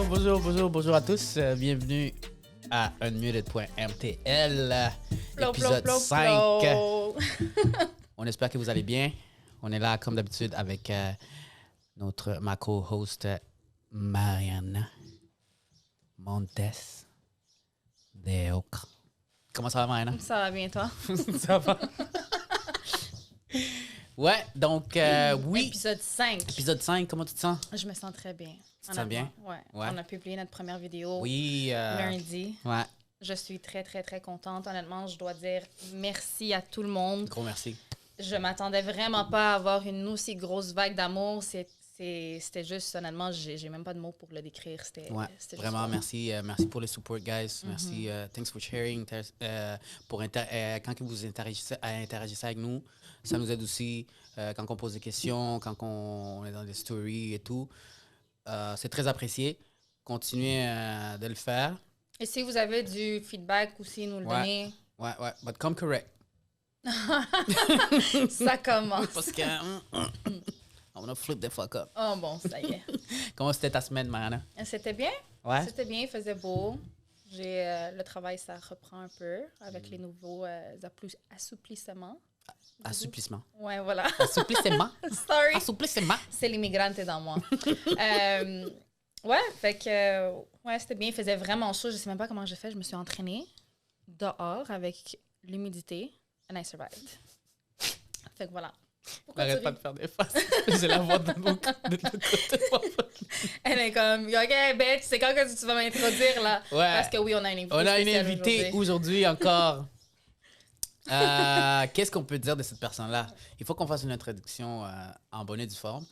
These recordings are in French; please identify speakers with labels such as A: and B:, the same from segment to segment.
A: bonjour à tous. Bienvenue à Unmuted.mtl, épisode 5. On espère que vous allez bien. On est là, comme d'habitude, avec ma co-host Mariana Montes de Oca. Comment ça va, Mariana?
B: Ça va bien, toi?
A: Ça va. Ouais, donc, oui.
B: Épisode 5.
A: Épisode 5, comment tu te sens?
B: Je me sens très bien.
A: Tu te sens bien?
B: Ouais.
A: Ouais.
B: On a publié notre première vidéo
A: lundi. Ouais.
B: Je suis très, très, très contente. Honnêtement, je dois dire merci à tout le monde.
A: Gros merci.
B: Je m'attendais vraiment pas à avoir une aussi grosse vague d'amour. C'était juste, honnêtement, j'ai même pas de mots pour le décrire. C'était
A: vraiment, merci. Merci pour le support, guys. Merci. Thanks for sharing. Quand que vous interagissez avec nous, ça nous aide aussi quand on pose des questions, quand on est dans des stories et tout. C'est très apprécié. Continuez de le faire.
B: Et si vous avez du feedback aussi, nous le donner.
A: Ouais. But come correct.
B: Ça commence.
A: Parce que... on va flip the fuck up.
B: Oh bon, ça y est.
A: Comment c'était ta semaine, Mariana?
B: C'était bien.
A: Ouais.
B: C'était bien, il faisait beau. Le travail, ça reprend un peu avec les nouveaux assouplissements.
A: Assouplissement.
B: Ouais, voilà.
A: Assouplissement.
B: Sorry.
A: Assouplissement.
B: C'est l'immigrante dans moi. Ouais, fait que c'était bien. Il faisait vraiment chaud. Je sais même pas comment j'ai fait. Je me suis entraînée dehors avec l'humidité and I survived. Fait que voilà.
A: Arrête pas de faire des faces. J'ai la voix de l'autre côté.
B: Elle est comme, OK, bitch, c'est quand que tu vas m'introduire, là?
A: Ouais.
B: Parce que oui, on a une invitée.
A: On a une invitée aujourd'hui encore. Qu'est-ce qu'on peut dire de cette personne-là? Il faut qu'on fasse une introduction en bonne et due forme,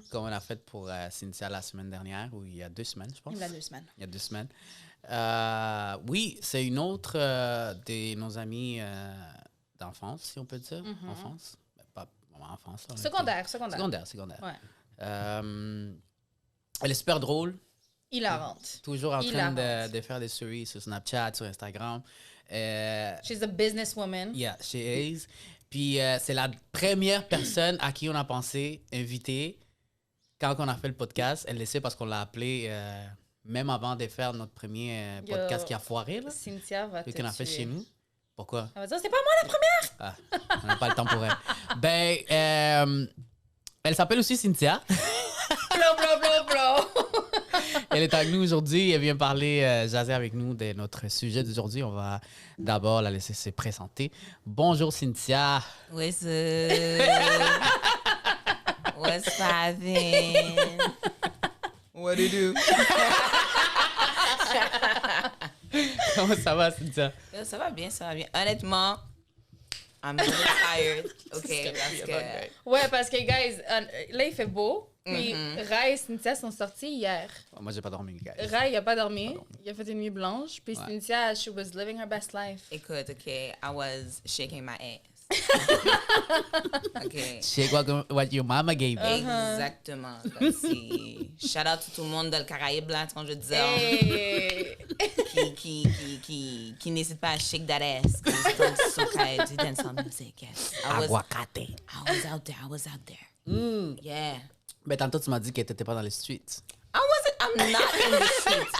A: comme on a fait pour Cynthia la semaine dernière, ou il y a 2 semaines, je pense.
B: Il y a 2 semaines.
A: Il y a 2 semaines. Oui, c'est une autre de nos amies d'enfance, si on peut dire. Enfance. Pas vraiment enfance.
B: Secondaire.
A: Ouais. Elle est super drôle.
B: Hilarante.
A: Toujours en train de faire des stories sur Snapchat, sur Instagram.
B: She's a businesswoman.
A: Yeah, she is. Puis c'est la première personne à qui on a pensé inviter quand on a fait le podcast. Elle le sait parce qu'on l'a appelée même avant de faire notre premier podcast qui a foiré. Là,
B: Cynthia va te
A: qu'on a fait chez nous. Pourquoi?
B: Elle va dire, c'est pas moi la première!
A: Ah, on n'a pas le temps pour elle. Ben, elle s'appelle aussi Cynthia. Elle est avec nous aujourd'hui. Elle vient parler, jaser avec nous de notre sujet d'aujourd'hui. On va d'abord la laisser se présenter. Bonjour Cynthia.
C: What's up? What's poppin'?
A: What do you do? Comment ça va, Cynthia?
C: Ça va bien. Honnêtement, I'm a little tired. OK, parce que...
B: Ouais, parce que, guys, là, il fait beau. Puis Rai et Cynthia sont sortis hier.
A: Moi, j'ai pas dormi, guys.
B: Rai, il a pas dormi. Il a fait une nuit blanche. Puis Cynthia, she was living her best life.
C: Écoute, OK, I was shaking my ass. OK.
A: Shake what your mama gave me.
C: Exactement. Shout out to tout le monde dans le Caraïbe, là, quand je disais.
B: Hey.
C: qui n'hésite pas à shake that ass. Quand tu soca du dancehall music, yes.
A: Aguacate.
C: I was out there. Yeah.
A: Mais tantôt, tu m'as dit qu'elle n'était pas dans les streets.
C: I'm not in the streets.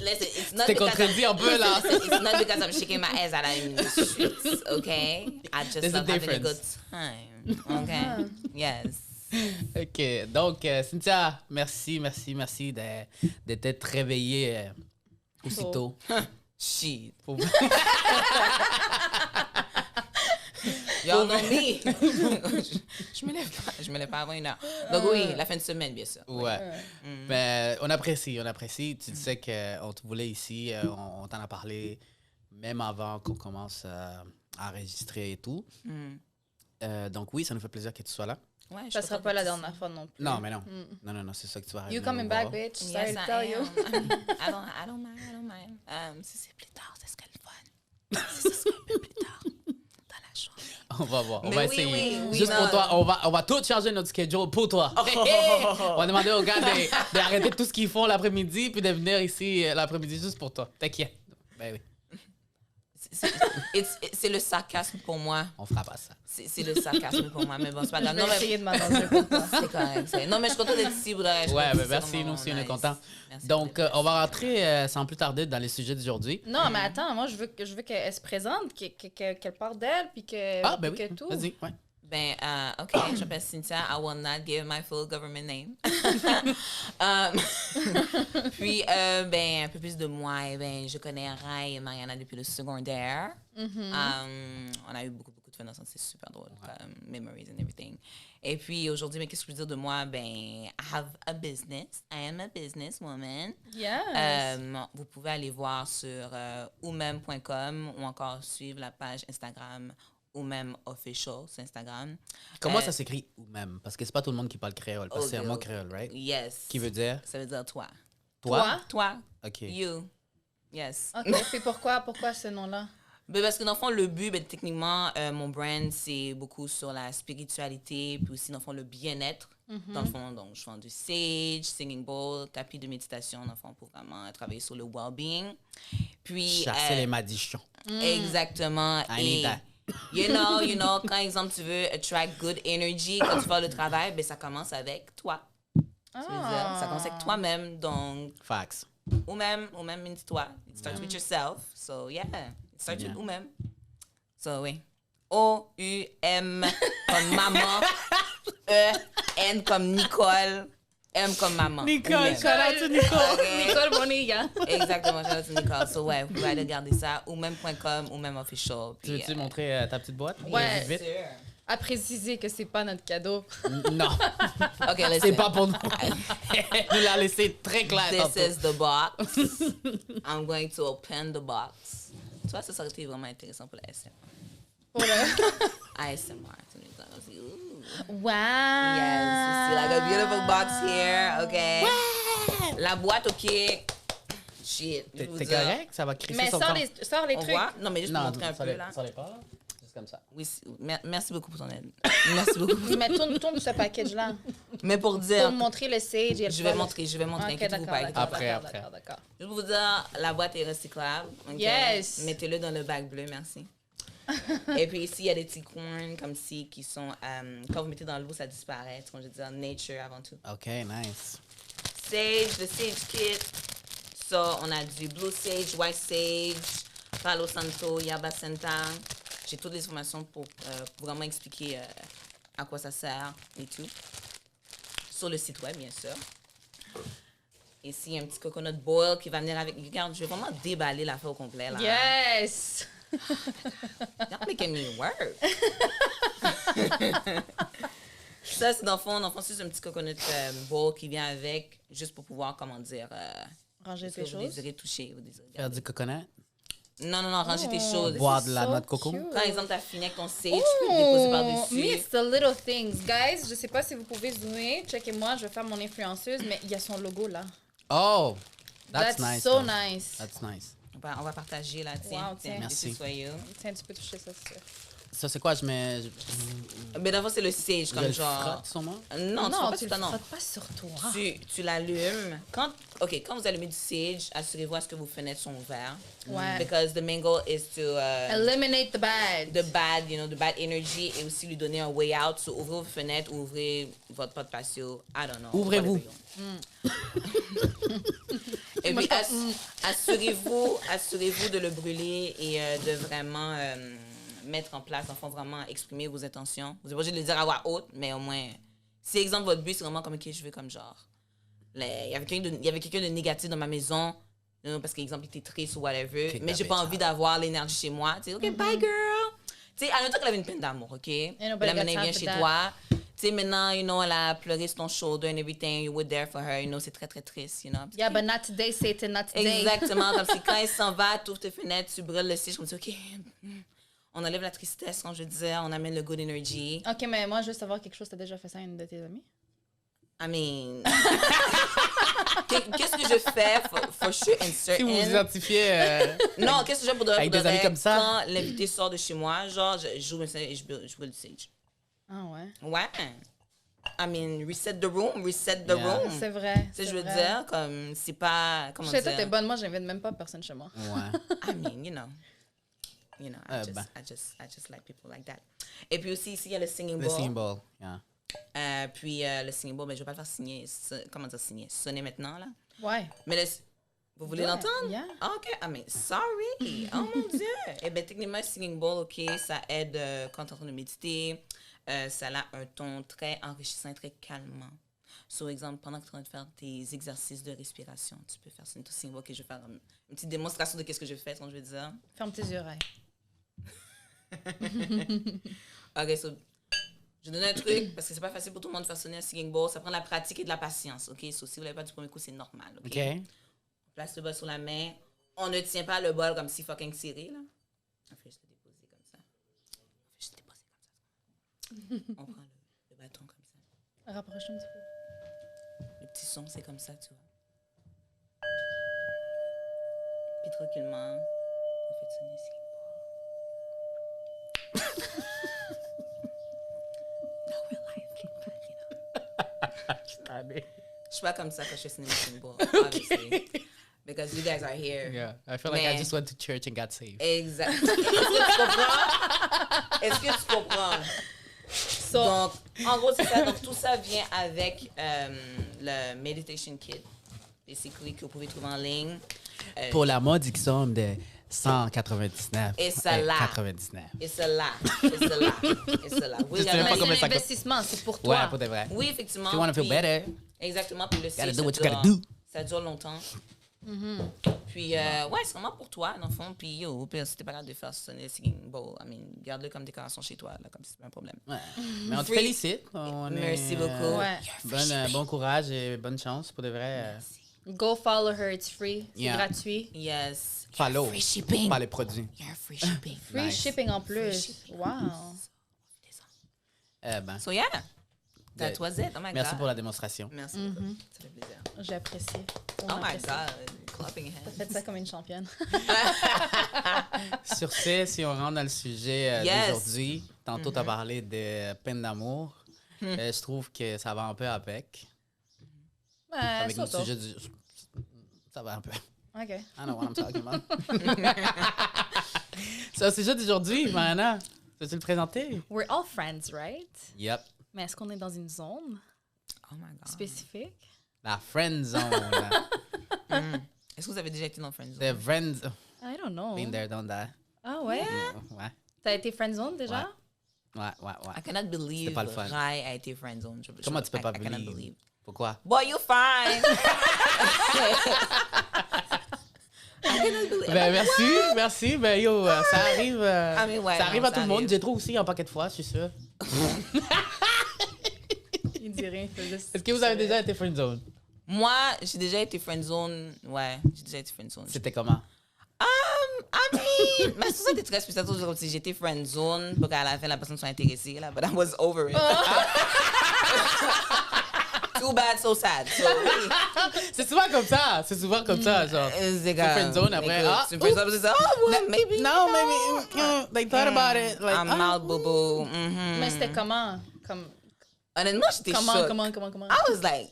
C: Listen, it's not
A: T'es
C: because
A: contredit un peu, là.
C: it's not because I'm shaking my ass that I'm in the streets, okay? I just
A: There's
C: love
A: a
C: having a good
A: difference.
C: time, okay? Yes.
A: OK. Donc, Cynthia, merci de t'être réveillée aussitôt.
C: Shit.
A: Pour-
C: Y'all know me. je me lève pas avant 1 heure. Donc oui, la fin de semaine, bien sûr.
A: Ouais. Mais on apprécie. Tu sais qu'on te voulait ici. On t'en a parlé même avant qu'on commence à enregistrer et tout. Donc oui, ça nous fait plaisir que tu sois là.
C: Ouais, je
B: Ça
C: suis
B: sera
C: contente
B: pas la
C: d'être
B: dernière fois non plus.
A: Non, mais non. Non, c'est ça que tu vas
B: You
A: revenir
B: coming
A: nous
B: back,
A: voir.
B: bitch.
C: ici.
B: Sorry
C: Yes,
B: to
C: I
B: tell you.
C: am. I don't mind. Si c'est plus tard, ça serait le fun. Si ce serait un peu plus tard, dans la journée.
A: On va voir. On
C: Mais
A: va
C: oui,
A: essayer.
C: oui,
A: Juste
C: non.
A: pour toi, on va tout changer notre schedule pour toi. On va demander aux gars d'arrêter tout ce qu'ils font l'après-midi puis de venir ici l'après-midi juste pour toi. T'inquiète. Ben oui.
C: c'est le sarcasme pour moi.
A: On fera pas ça.
C: C'est le sarcasme pour moi, mais bon, c'est pas grave.
B: Je
C: Non,
B: vais
C: mais
B: essayer de m'arranger pour toi.
C: c'est correct. Non, mais je suis contente d'être ici.
A: Ouais, ben merci, nous aussi, on est contents. Donc, on va rentrer sans plus tarder dans les sujets d'aujourd'hui.
B: Non, mais attends, moi, je veux qu'elle se présente, qu'elle parle d'elle, puis que,
A: Ah, ben oui,
B: que tout.
A: vas-y, ouais.
C: Ben, OK, je m'appelle Cynthia. I will not give my full government name. Puis, ben, un peu plus de moi. Ben, je connais Rai et Mariana depuis le secondaire. On a eu beaucoup de fun ensemble. C'est super drôle. Memories and everything. Et puis, aujourd'hui, ben, qu'est-ce que je peux dire de moi? Ben, I have a business. I am a businesswoman.
B: Yes.
C: Vous pouvez aller voir sur oumem.com ou encore suivre la page Instagram ou même official sur Instagram.
A: Comment ça s'écrit ou même? Parce que c'est pas tout le monde qui parle créole. Parce que c'est un mot créole, right?
C: Yes.
A: Qui veut dire?
C: Ça veut dire toi.
A: Toi?
C: Toi.
A: OK.
C: You. Yes.
B: OK, puis pourquoi ce nom-là?
C: Ben parce que dans le fond, le but, ben, techniquement, mon brand, c'est beaucoup sur la spiritualité, puis aussi, dans le fond, le bien-être. Dans le fond, donc, je fais du sage, singing bowl, tapis de méditation, dans le fond, pour vraiment travailler sur le well-being. Puis...
A: Chasser les madichons.
C: Exactement.
A: I need
C: Et,
A: that.
C: you know, quand, exemple, tu veux attract good energy, quand tu fais le travail, ben, ça commence avec toi. Tu veux dire, ça commence avec toi-même, donc...
A: Facts.
C: Ou même means toi. It starts with yourself. So, yeah. It starts with ou même. So, oui. O-U-M comme maman. E-N comme Nicole. M comme maman.
A: Nicole, shout out to Nicole.
C: Okay.
B: Nicole Bonilla.
C: Exactement, shout out to Nicole. So, ouais, vous pouvez aller regarder ça. Ou même.com, ou même official.
A: Tu veux-tu montrer ta petite boîte?
B: Ouais.
A: Vite, vite.
B: À préciser que c'est pas notre cadeau.
A: Non.
C: OK, let's
A: C'est pas pour nous. Elle nous l'a laissé très clair.
C: This
A: tantôt.
C: is the box. I'm going to open the box. Tu vois, ça aurait été vraiment intéressant pour la SM.
B: Pour le...
C: ASMR. Tu me dis, ooh.
B: Wow.
C: Yes, you see like a beautiful box here, okay? La boîte, ok. Shit. je vous
A: T'es
C: dis,
A: correct? Ça va crisser
B: Mais
A: son
B: sors
A: camp.
B: les
C: On
B: trucs.
C: voit? Non, mais juste pour
A: Non,
C: montrer un peu, là.
A: ça les pas, là. Juste comme ça.
C: Oui, merci beaucoup pour ton aide. Merci beaucoup.
B: Oui, mais tourne ce package-là.
C: Mais pour
B: Pour
C: dire,
B: me montrer le sage. Et
C: je vais montrer,
B: Ok,
C: inquiétez-vous
B: d'accord,
C: pas.
B: d'accord,
A: Après.
B: d'accord.
C: Je vais vous dire, la boîte est recyclable. ok?
B: Yes.
C: Mettez-le dans le bac bleu, merci. Et puis ici, il y a des petits coins comme ci qui sont, quand vous mettez dans l'eau, ça disparaît. Comme je veux dire, nature avant tout.
A: OK, nice.
C: Sage, le sage kit. Ça, on a du blue sage, white sage, palo santo, yabasenta. J'ai toutes les informations pour vraiment expliquer à quoi ça sert et tout. Sur le site web, bien sûr. Ici, il y a un petit coconut boil qui va venir avec... Regarde, je vais vraiment déballer l'affaire au complet, là.
B: Yes.
C: You're making me work. Ça, c'est dans le fond, c'est un petit coconut bowl qui vient avec, juste pour pouvoir, comment dire...
B: Ranger
C: ce que
B: tes
C: vous
B: choses.
C: désirez toucher. Vous désirez
A: Faire du coconut?
C: Non, ranger tes choses.
A: Boire de la
B: So
A: noix de coco?
B: cute.
C: Par exemple, tu as fini avec ton sage, tu peux le déposer
B: Me,
C: par-dessus.
B: it's the little things. Guys, je sais pas si vous pouvez zoomer. Checkez-moi, je vais faire mon influenceuse, mais il y a son logo là.
A: Oh, that's nice.
B: so
A: though.
B: nice.
A: That's nice.
C: On va partager là, tiens.
B: Wow, tiens.
A: Merci.
C: Soyez.
B: Tiens, tu peux toucher ça, c'est sûr.
A: Ça, c'est quoi? Je mets...
C: Mais d'abord, c'est le sage,
A: Je
C: comme
A: le
C: genre...
A: frotte sur moi?
C: Non, tu
B: tu
C: fais
B: le
C: pas non.
B: frottes pas sur toi.
C: Tu l'allumes. Quand vous allumez du sage, assurez-vous à ce que vos fenêtres sont ouvertes.
B: Ouais.
C: Because the main goal is to...
B: Eliminate the bad.
C: the bad energy et aussi lui donner un way out. So, ouvrez vos fenêtres, ouvrez votre porte patio. I don't know.
A: Ouvrez-vous.
C: Et puis, assurez-vous de le brûler et de vraiment mettre en place, enfin, vraiment exprimer vos intentions. Vous êtes pas obligé de le dire à voix haute, mais au moins, si, exemple, votre but, c'est vraiment comme, OK, je veux comme genre, il y avait quelqu'un de négatif dans ma maison, parce qu'exemple, il était triste ou whatever,
A: Kick
C: mais
A: that
C: j'ai pas
A: bitch
C: envie
A: out.
C: d'avoir l'énergie chez moi. Tu sais, OK, bye, girl. Tu sais, à l'autre, elle avait une peine d'amour, OK? Puis là,
B: nobody
C: maintenant,
B: got
C: elle vient
B: time for
C: chez
B: that.
C: toi. Tu sais, maintenant, elle a pleuré sur ton shoulder and everything. You were there for her. C'est très, très triste,
B: Yeah, but not today, Satan, not today.
C: Exactement. Comme si quand elle s'en va, tu ouvres tes fenêtres, tu brûles le siège. Comme ça, OK, on enlève la tristesse, quand je disais, on amène le good energy.
B: Ok, mais moi, je veux savoir quelque chose. T'as déjà fait ça à une de tes amies?
C: I mean... Qu'est-ce que je fais for sure and
A: Si vous vous
C: certain?
A: identifiez...
C: Non, qu'est-ce que je fais pour de vrai?
A: Avec
C: Pour de
A: des amis
C: vrai,
A: comme ça?
C: Quand l'invité sort de chez moi, genre, je joue et je brûle le sage.
B: Ah ouais.
C: Ouais. I mean, reset the room.
A: Yeah.
C: room.
B: C'est vrai.
C: Tu sais, je veux dire, comme, c'est pas... Comment
B: Je sais,
C: dire?
B: toi, t'es bonne. Moi, j'invite même pas personne chez moi.
A: Ouais.
C: I mean, you know. you know,
A: Ben.
C: I just like people like that. Et puis aussi, ici, il y a le singing
A: Le
C: bowl.
A: singing bowl, yeah.
C: Puis le singing bowl, ben, je vais pas le faire signer. Comment dire signer? Sonner maintenant, là.
B: Ouais.
C: Mais vous voulez
B: Ouais,
C: l'entendre?
B: yeah.
C: Ah, OK. Ah, mais sorry. Oh, mon Dieu. Eh bien, techniquement, singing bowl, OK, ça aide quand tu es en train de méditer. Ça a un ton très enrichissant, très calmant. Sur exemple, pendant que tu es en train de faire tes exercices de respiration, tu peux faire ça. Singing bowl, OK, je vais faire une petite démonstration de qu'est-ce que je fais, quand je vais dire.
B: Ferme tes oreilles.
C: OK, so, je donne un truc, parce que c'est pas facile pour tout le monde de faire sonner un singing bowl. Ça prend de la pratique et de la patience, OK? So, si vous l'avez pas du premier coup, c'est normal, OK?
A: OK.
C: On place le bol sur la main. On ne tient pas le bol comme si fucking serré, là. On fait juste le déposer comme ça. On prend le bâton comme ça.
B: Rapproche un petit peu.
C: Le petit son, c'est comme ça, tu vois. Puis tranquillement, on fait sonner le singing bowl. Now we're live, Je suis pas comme ça quand je fais sonner le singing bowl, obviously. Because you guys are here.
A: Yeah, I feel like I just went to church and got saved.
C: Exactement. Est-ce que tu comprends?
B: So,
C: Donc, en gros, c'est ça. Donc, tout ça vient avec le Meditation Kit, basically, que vous pouvez trouver en ligne.
A: Pour la modique somme de 199.
C: Et ça là.
A: 99.
C: Et cela. Oui,
A: sais pas
B: mais
A: combien
B: c'est
A: ça
B: un
A: coûte.
B: investissement, c'est pour
A: Ouais,
B: toi.
A: pour de vrai.
C: Oui, effectivement.
A: If you want to feel
C: Puis-
A: better,
C: Exactement. Puis le
A: gotta
C: stage,
A: do what you
C: ça
A: gotta
C: dure-
A: do.
C: Ça dure longtemps. Puis, ouais, c'est vraiment pour toi, dans le fond. Puis, yo, au pire, si t'es pas capable de faire sonner le singing bowl, I mean, garde-le comme décoration chez toi, là, comme si c'était pas un problème.
A: Ouais. Mais on te
C: Free.
A: félicite. On
C: Merci
A: est,
C: beaucoup.
B: Ouais.
A: Bon courage et bonne chance pour de vrai.
B: Go follow her, it's free. C'est
A: Yeah.
B: gratuit.
C: Yes.
A: Follow.
C: Free shipping.
A: Pas les produits.
C: You're free shipping.
B: Free
A: Nice.
B: shipping en plus. Wow.
A: Ben,
C: So, yeah. That was it. Oh my
A: merci
C: God.
A: pour la démonstration.
C: Merci beaucoup. Ça fait plaisir.
B: J'ai apprécié.
C: Oh my God. Clapping
B: T'as
C: hands.
B: fait ça comme une championne.
A: Sur ce, si on rentre dans le sujet
C: Yes.
A: d'aujourd'hui, tantôt tu as parlé de peine d'amour. Je trouve que ça va un peu avec. Avec le sujet du... Ça va un peu.
B: OK.
A: I know what I'm talking about. C'est le sujet d'aujourd'hui, Mariana. Peux-tu le présenter?
B: We're all friends, right?
A: Yep.
B: Mais est-ce qu'on est dans une zone
C: Oh my God.
B: spécifique?
A: La friend zone.
C: Est-ce que vous avez déjà été dans Friendzone?
A: The friends...
B: I don't know.
A: Been there, done that.
B: Ah ouais?
A: Ouais.
B: T'as été friendzone déjà?
A: Ouais.
C: I cannot believe
A: pas le fun.
C: Rai a été friendzone.
A: Comment tu peux pas
C: I cannot
A: believe?
C: believe.
A: Pourquoi?
C: Boy, you fine.
A: Ben, merci. Ben, yo, ça arrive,
C: mais ouais,
A: ça arrive
C: non,
A: à tout
C: ça
A: le monde.
C: arrive.
A: J'ai trop aussi un paquet de fois, je suis sûr.
B: Il dit rien, il fait juste...
A: Est-ce que vous avez déjà été friend zone?
C: Moi, j'ai déjà été friendzone. Ouais, j'ai déjà été friendzone.
A: C'était comment?
C: I mean, ma source était très spéciale. Comme si j'étais friendzone pour qu'à la fin, la personne soit intéressée. Là, but I was over it. Too bad, so sad. So, oui.
A: C'est souvent comme ça. Genre.
C: C'est comme...
A: friendzone, après,
C: écoute,
A: ah,
C: tu fais ça, c'est ça. Oh, well, maybe.
A: No, maybe they thought about it. Like,
C: I'm out, boo-boo.
B: Mais c'était comment?
C: Honnêtement, j'étais choquée.
B: Comment?
C: I was like...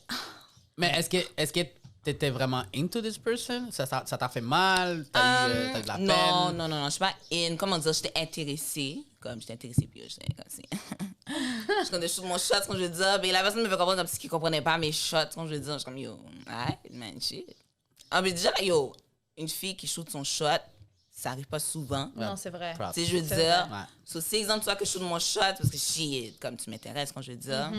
A: Mais est-ce que t'étais vraiment into this person? Ça t'a fait mal? T'as eu de la peine?
C: Non, je suis pas in. Comment dire, j'étais intéressée. Puis j'étais comme si... je connais shoot mon shot, quand je veux dire. Mais la personne me fait comprendre comme si qu'il comprenait pas mes shots, quand je veux dire. Je suis comme, yo, alright, man, shit. Mais déjà, là, yo, une fille qui shoot son shot, ça arrive pas souvent.
B: Non, c'est vrai.
A: Props.
C: Tu sais, je veux
B: C'est
C: dire.
A: vrai. Ouais.
C: So, c'est exemple, toi, que je shoot mon shot, parce que shit, comme tu m'intéresses, quand je veux dire.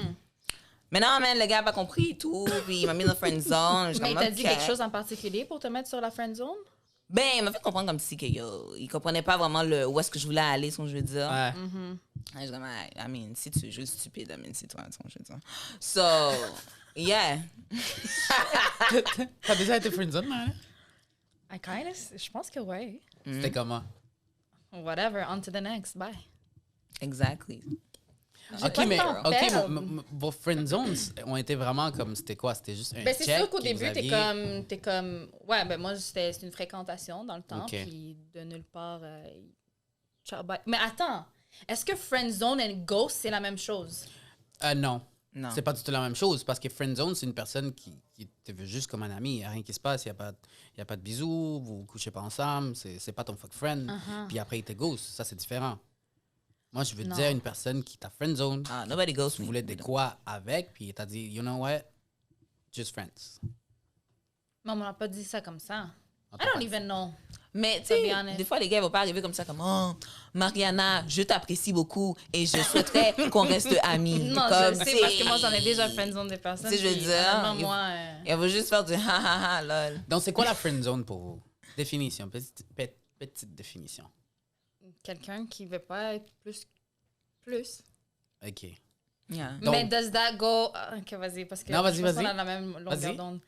C: Mais non, man, le gars a pas compris et tout. Puis il m'a mis dans la friend zone.
B: Mais il t'a dit quelque chose en particulier pour te mettre sur la friend zone?
C: Ben, il m'a fait comprendre comme si que, yo, il comprenait pas vraiment où est-ce que je voulais aller, ce que je veux dire.
A: Ouais.
C: Je suis comme, I mean, si tu es juste stupide, I mean, c'est toi, ce que je veux dire. So, yeah.
A: T'as déjà été friend zone, man?
B: Je pense que oui.
A: C'était comment?
B: Whatever, on to the next, bye.
C: Exactly.
A: Ok,
B: pas
A: mais
B: le temps perdre.
A: vos friend zones ont été vraiment comme, c'était quoi? C'était juste un
B: Ben, c'est
A: check
B: sûr qu'au
A: que
B: début,
A: vous
B: t'es
A: aviez-
B: comme... Ouais, ben moi, c'était une fréquentation dans le temps,
A: Ok.
B: puis de nulle part... ciao, bye. Mais attends, est-ce que friend zone et ghost, c'est la même chose?
A: Non.
C: Non.
A: C'est pas du tout la même chose parce que friend zone, c'est une personne qui te veut juste comme un ami. Il n'y a rien qui se passe, il n'y a pas de bisous, vous ne couchez pas ensemble, c'est pas ton fuck friend. Puis après, il te ghost. Ça, c'est différent. Moi, je veux te
B: Non.
A: dire une personne qui t'a friend zone,
C: Ah, nobody goes
A: tu
C: me.
A: voulais de quoi avec, puis il t'a dit, you know what, just friends.
B: Mais on m'a pas dit ça comme ça.
A: On
B: I
A: t'a
B: don't
A: pas dit
B: even know.
C: Mais tu
B: To be
C: sais,
B: honest.
C: des fois, les gars, ils vont pas arriver comme ça, comme oh, Mariana, je t'apprécie beaucoup et je souhaiterais qu'on reste amis.
B: Non,
C: comme,
B: je sais parce que moi, j'en ai déjà friendzone des personnes.
C: Tu sais, je veux
B: puis,
C: dire,
B: honnêtement,
C: il-
B: moi,
C: Elle va juste faire du ha ha ha, lol.
A: Donc, c'est quoi la friend zone pour vous? Définition, petite définition.
B: quelqu'un qui veut pas être plus.
A: OK.
C: Yeah.
A: Donc-
B: Mais does that go. Ok, vas-y, parce que
A: Non, vas-y,
B: je pense
A: vas-y.
B: qu'on a la même longueur
A: Vas-y.
B: d'onde.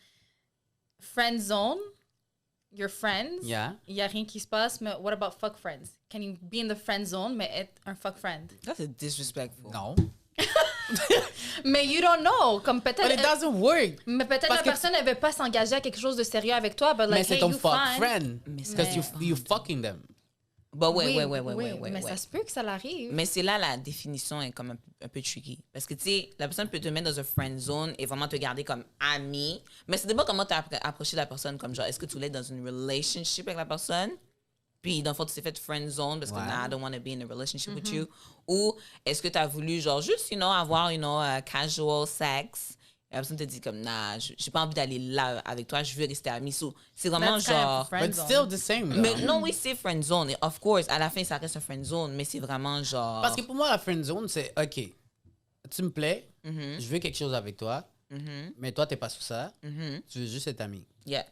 B: Friend zone, your friends.
A: Yeah.
B: Il n'y a rien qui se passe, mais what about fuck friends? Can you be in the friend zone, mais être un fuck friend?
C: Ça, c'est disrespectful.
A: Non.
B: Mais you don't know. Comme
A: But it
B: peut-être.
A: doesn't work.
B: Mais peut-être
A: Parce
B: la
A: que-
B: personne ne veut pas s'engager à quelque chose de sérieux avec toi, but
A: Mais
B: like,
A: c'est
B: hey,
A: ton
B: you
A: fuck
B: fine.
A: friend.
C: Mais c'est-
A: Because you fucking them.
C: But wait,
B: Oui,
C: wait, wait,
B: oui,
C: wait, wait,
B: mais
C: wait.
B: ça se peut que ça l'arrive.
C: Mais c'est là la définition est comme un peu tricky. Parce que, tu sais, la personne peut te mettre dans un friend zone et vraiment te garder comme ami. Mais ça dépend comment tu as approché la personne. Comme genre, est-ce que tu voulais être dans une relationship avec la personne? Puis, dans le fond, tu t'es fait friend zone parce que,
A: Ouais.
C: nah, I don't want to be in a relationship with you. Ou est-ce que tu as voulu, genre, juste, avoir, casual sex? Et la personne te dit comme, nah, j'ai pas envie d'aller là avec toi, je veux rester ami. So, c'est vraiment
B: That's kind of
C: genre...
B: friend
A: But
B: zone.
A: still the same. là.
C: Mais non, oui, c'est friend zone. Et of course, à la fin, ça reste un friend zone, mais c'est vraiment genre...
A: Parce que pour moi, la friend zone, c'est OK, tu me plais, je veux quelque chose avec toi, mais toi, t'es pas sous ça, tu veux juste être ami.
C: Yeah.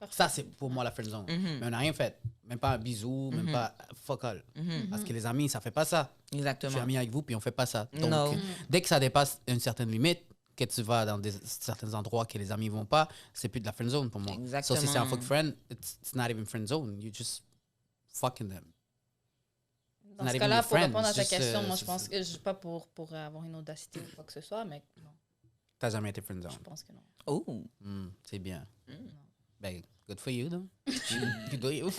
A: Ça, c'est pour moi la friend zone. Mais on n'a rien fait. Même pas un bisou, même pas fuck all. Parce que les amis, ça fait pas ça. Je
C: Exactement.
A: suis ami avec vous, puis on fait pas ça. Donc,
C: No.
A: dès que ça dépasse une certaine limite, que tu vas dans certains endroits que les amis vont pas, c'est plus de la friend zone pour moi.
C: Exactement.
A: So, si c'est un fuck friend, it's not even friend zone. You just fucking them.
B: Dans
A: Not
B: ce
A: even
B: cas-là,
A: your
B: pour
A: friends,
B: répondre à ta
A: juste,
B: question, moi,
A: c'est-
B: je pense que je pas pour avoir une audacité ou quoi que ce soit, mais non,
A: T'as jamais été friend zone.
B: je pense que non.
C: Oh.
A: C'est bien. Ben, good for you, donc. You do you.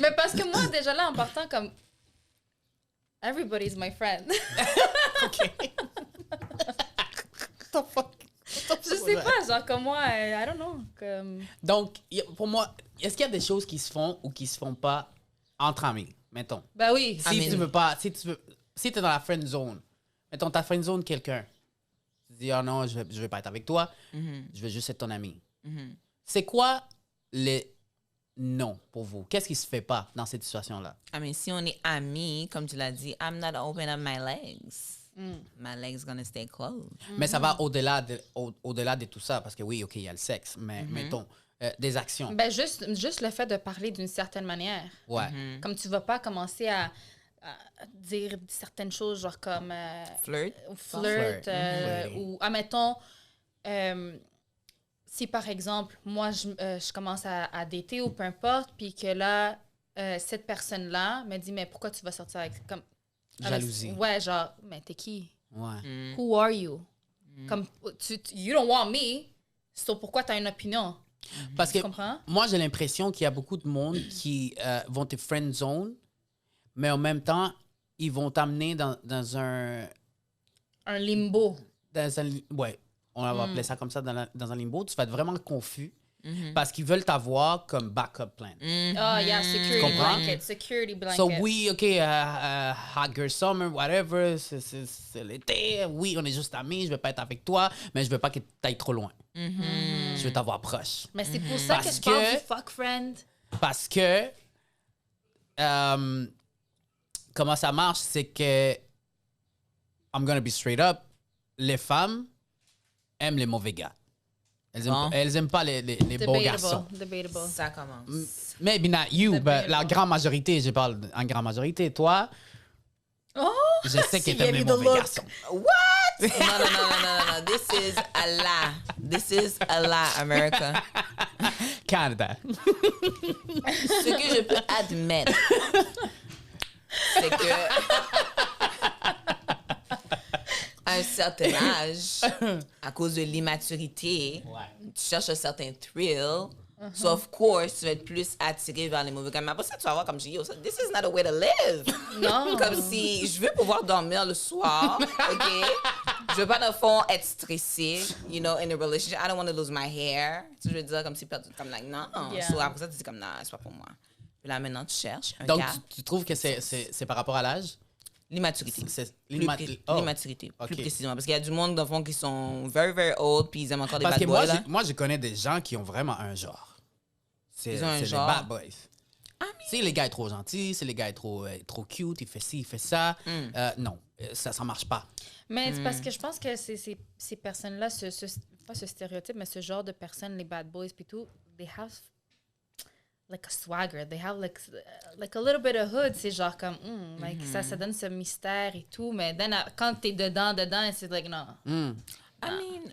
B: Mais parce que moi, déjà là, en partant, comme. Everybody's my friend. Je sais pas, genre, comme moi, I don't know. Comme...
A: Donc, pour moi, est-ce qu'il y a des choses qui se font ou qui se font pas entre amis, mettons?
B: Ben oui.
A: Si tu veux pas, si t'es dans la friend zone, mettons, t'as friend zone quelqu'un, tu dis, oh non, je vais pas être avec toi, je veux juste être ton ami. C'est quoi les non pour vous? Qu'est-ce qui se fait pas dans cette situation-là?
C: I mean, si on est amis, comme tu l'as dit, I'm not open up my legs. My legs gonna stay closed.
A: Mais ça va au-delà de tout ça, parce que oui, OK, il y a le sexe, mais mettons, des actions.
B: Ben juste le fait de parler d'une certaine manière.
A: Ouais.
B: Comme tu vas pas commencer à dire certaines choses, genre comme
C: Flirt.
B: flirt,
A: Flirt.
B: ou, admettons, si par exemple, moi, je commence à dater ou peu importe, puis que là, cette personne-là me dit, mais pourquoi tu vas sortir avec... Comme,
A: Jalousie.
B: Ouais, genre, mais t'es qui?
A: Ouais.
B: Who are you? Comme, you don't want me, so pourquoi t'as une opinion?
A: Parce que
B: Tu comprends?
A: moi, j'ai l'impression qu'il y a beaucoup de monde qui vont te friend zone, mais en même temps, ils vont t'amener dans un...
B: Un limbo.
A: Ouais, on va appeler ça comme ça, dans un limbo. Tu vas être vraiment confus parce qu'ils veulent t'avoir comme backup plan.
B: Oh, yeah, security
A: comprends?
B: blanket, security blanket.
A: So, oui, OK, hot girl summer, whatever, c'est l'été. Oui, on est juste amis, je veux pas être avec toi, mais je veux pas que tu ailles trop loin. Je veux t'avoir proche.
B: Mais c'est pour ça
A: Parce
B: que je parle
A: que-
B: du fuck friend.
A: Parce que, comment ça marche, c'est que, I'm gonna be straight up, les femmes aiment les mauvais gars.
C: Bon.
A: Elles aiment pas les bons garçons.
B: Debatable.
C: Ça commence.
A: Maybe not you,
B: Debatable.
A: but la grande majorité, je parle en grande majorité. Toi,
B: Oh!
A: je sais que
C: Si,
A: t'aimes les
C: il y a
A: mauvais
C: de
A: garçons.
C: What? No. This is Allah. This is Allah, America.
A: Canada.
C: Ce que je peux admettre, c'est que à un certain âge, à cause de l'immaturité, tu cherches un certain thrill, So, of course, tu vas être plus attiré vers les mauvais gars. Mais après ça, tu vas voir comme je dis, yo, this is not a way to live.
B: Non.
C: Comme si je veux pouvoir dormir le soir, OK? Je veux pas, dans le fond, être stressée, you know, in a relationship. I don't want to lose my hair. Tu sais, je veux dire, comme si, comme, like, non.
B: Yeah.
C: So, après ça, tu dis comme, non, c'est pas pour moi. Puis là, maintenant, tu cherches un
A: Donc,
C: gars.
A: tu trouves que c'est par rapport à l'âge?
C: L'immaturité.
A: Oh.
C: L'immaturité,
A: Ok.
C: plus précisément. Parce qu'il y a du monde, dans le fond, qui sont very, very old, puis ils aiment encore des
A: Parce
C: bad
A: que
C: boys, là.
A: moi, je connais des gens qui ont vraiment un genre.
C: Ils ont un
A: C'est
C: genre.
A: les bad boys. Si les gars est trop gentil, si les gars est trop cute, il fait ci, il fait ça. Non, ça marche pas.
B: Mais c'est parce que je pense que ces personnes-là, pas ce stéréotype, mais ce genre de personnes, les bad boys puis tout, they have like a swagger. They have like a little bit of hood. C'est genre comme, like, ça donne ce mystère et tout. Mais then, quand t'es dedans, c'est like, non.
A: Hmm.
C: I mean,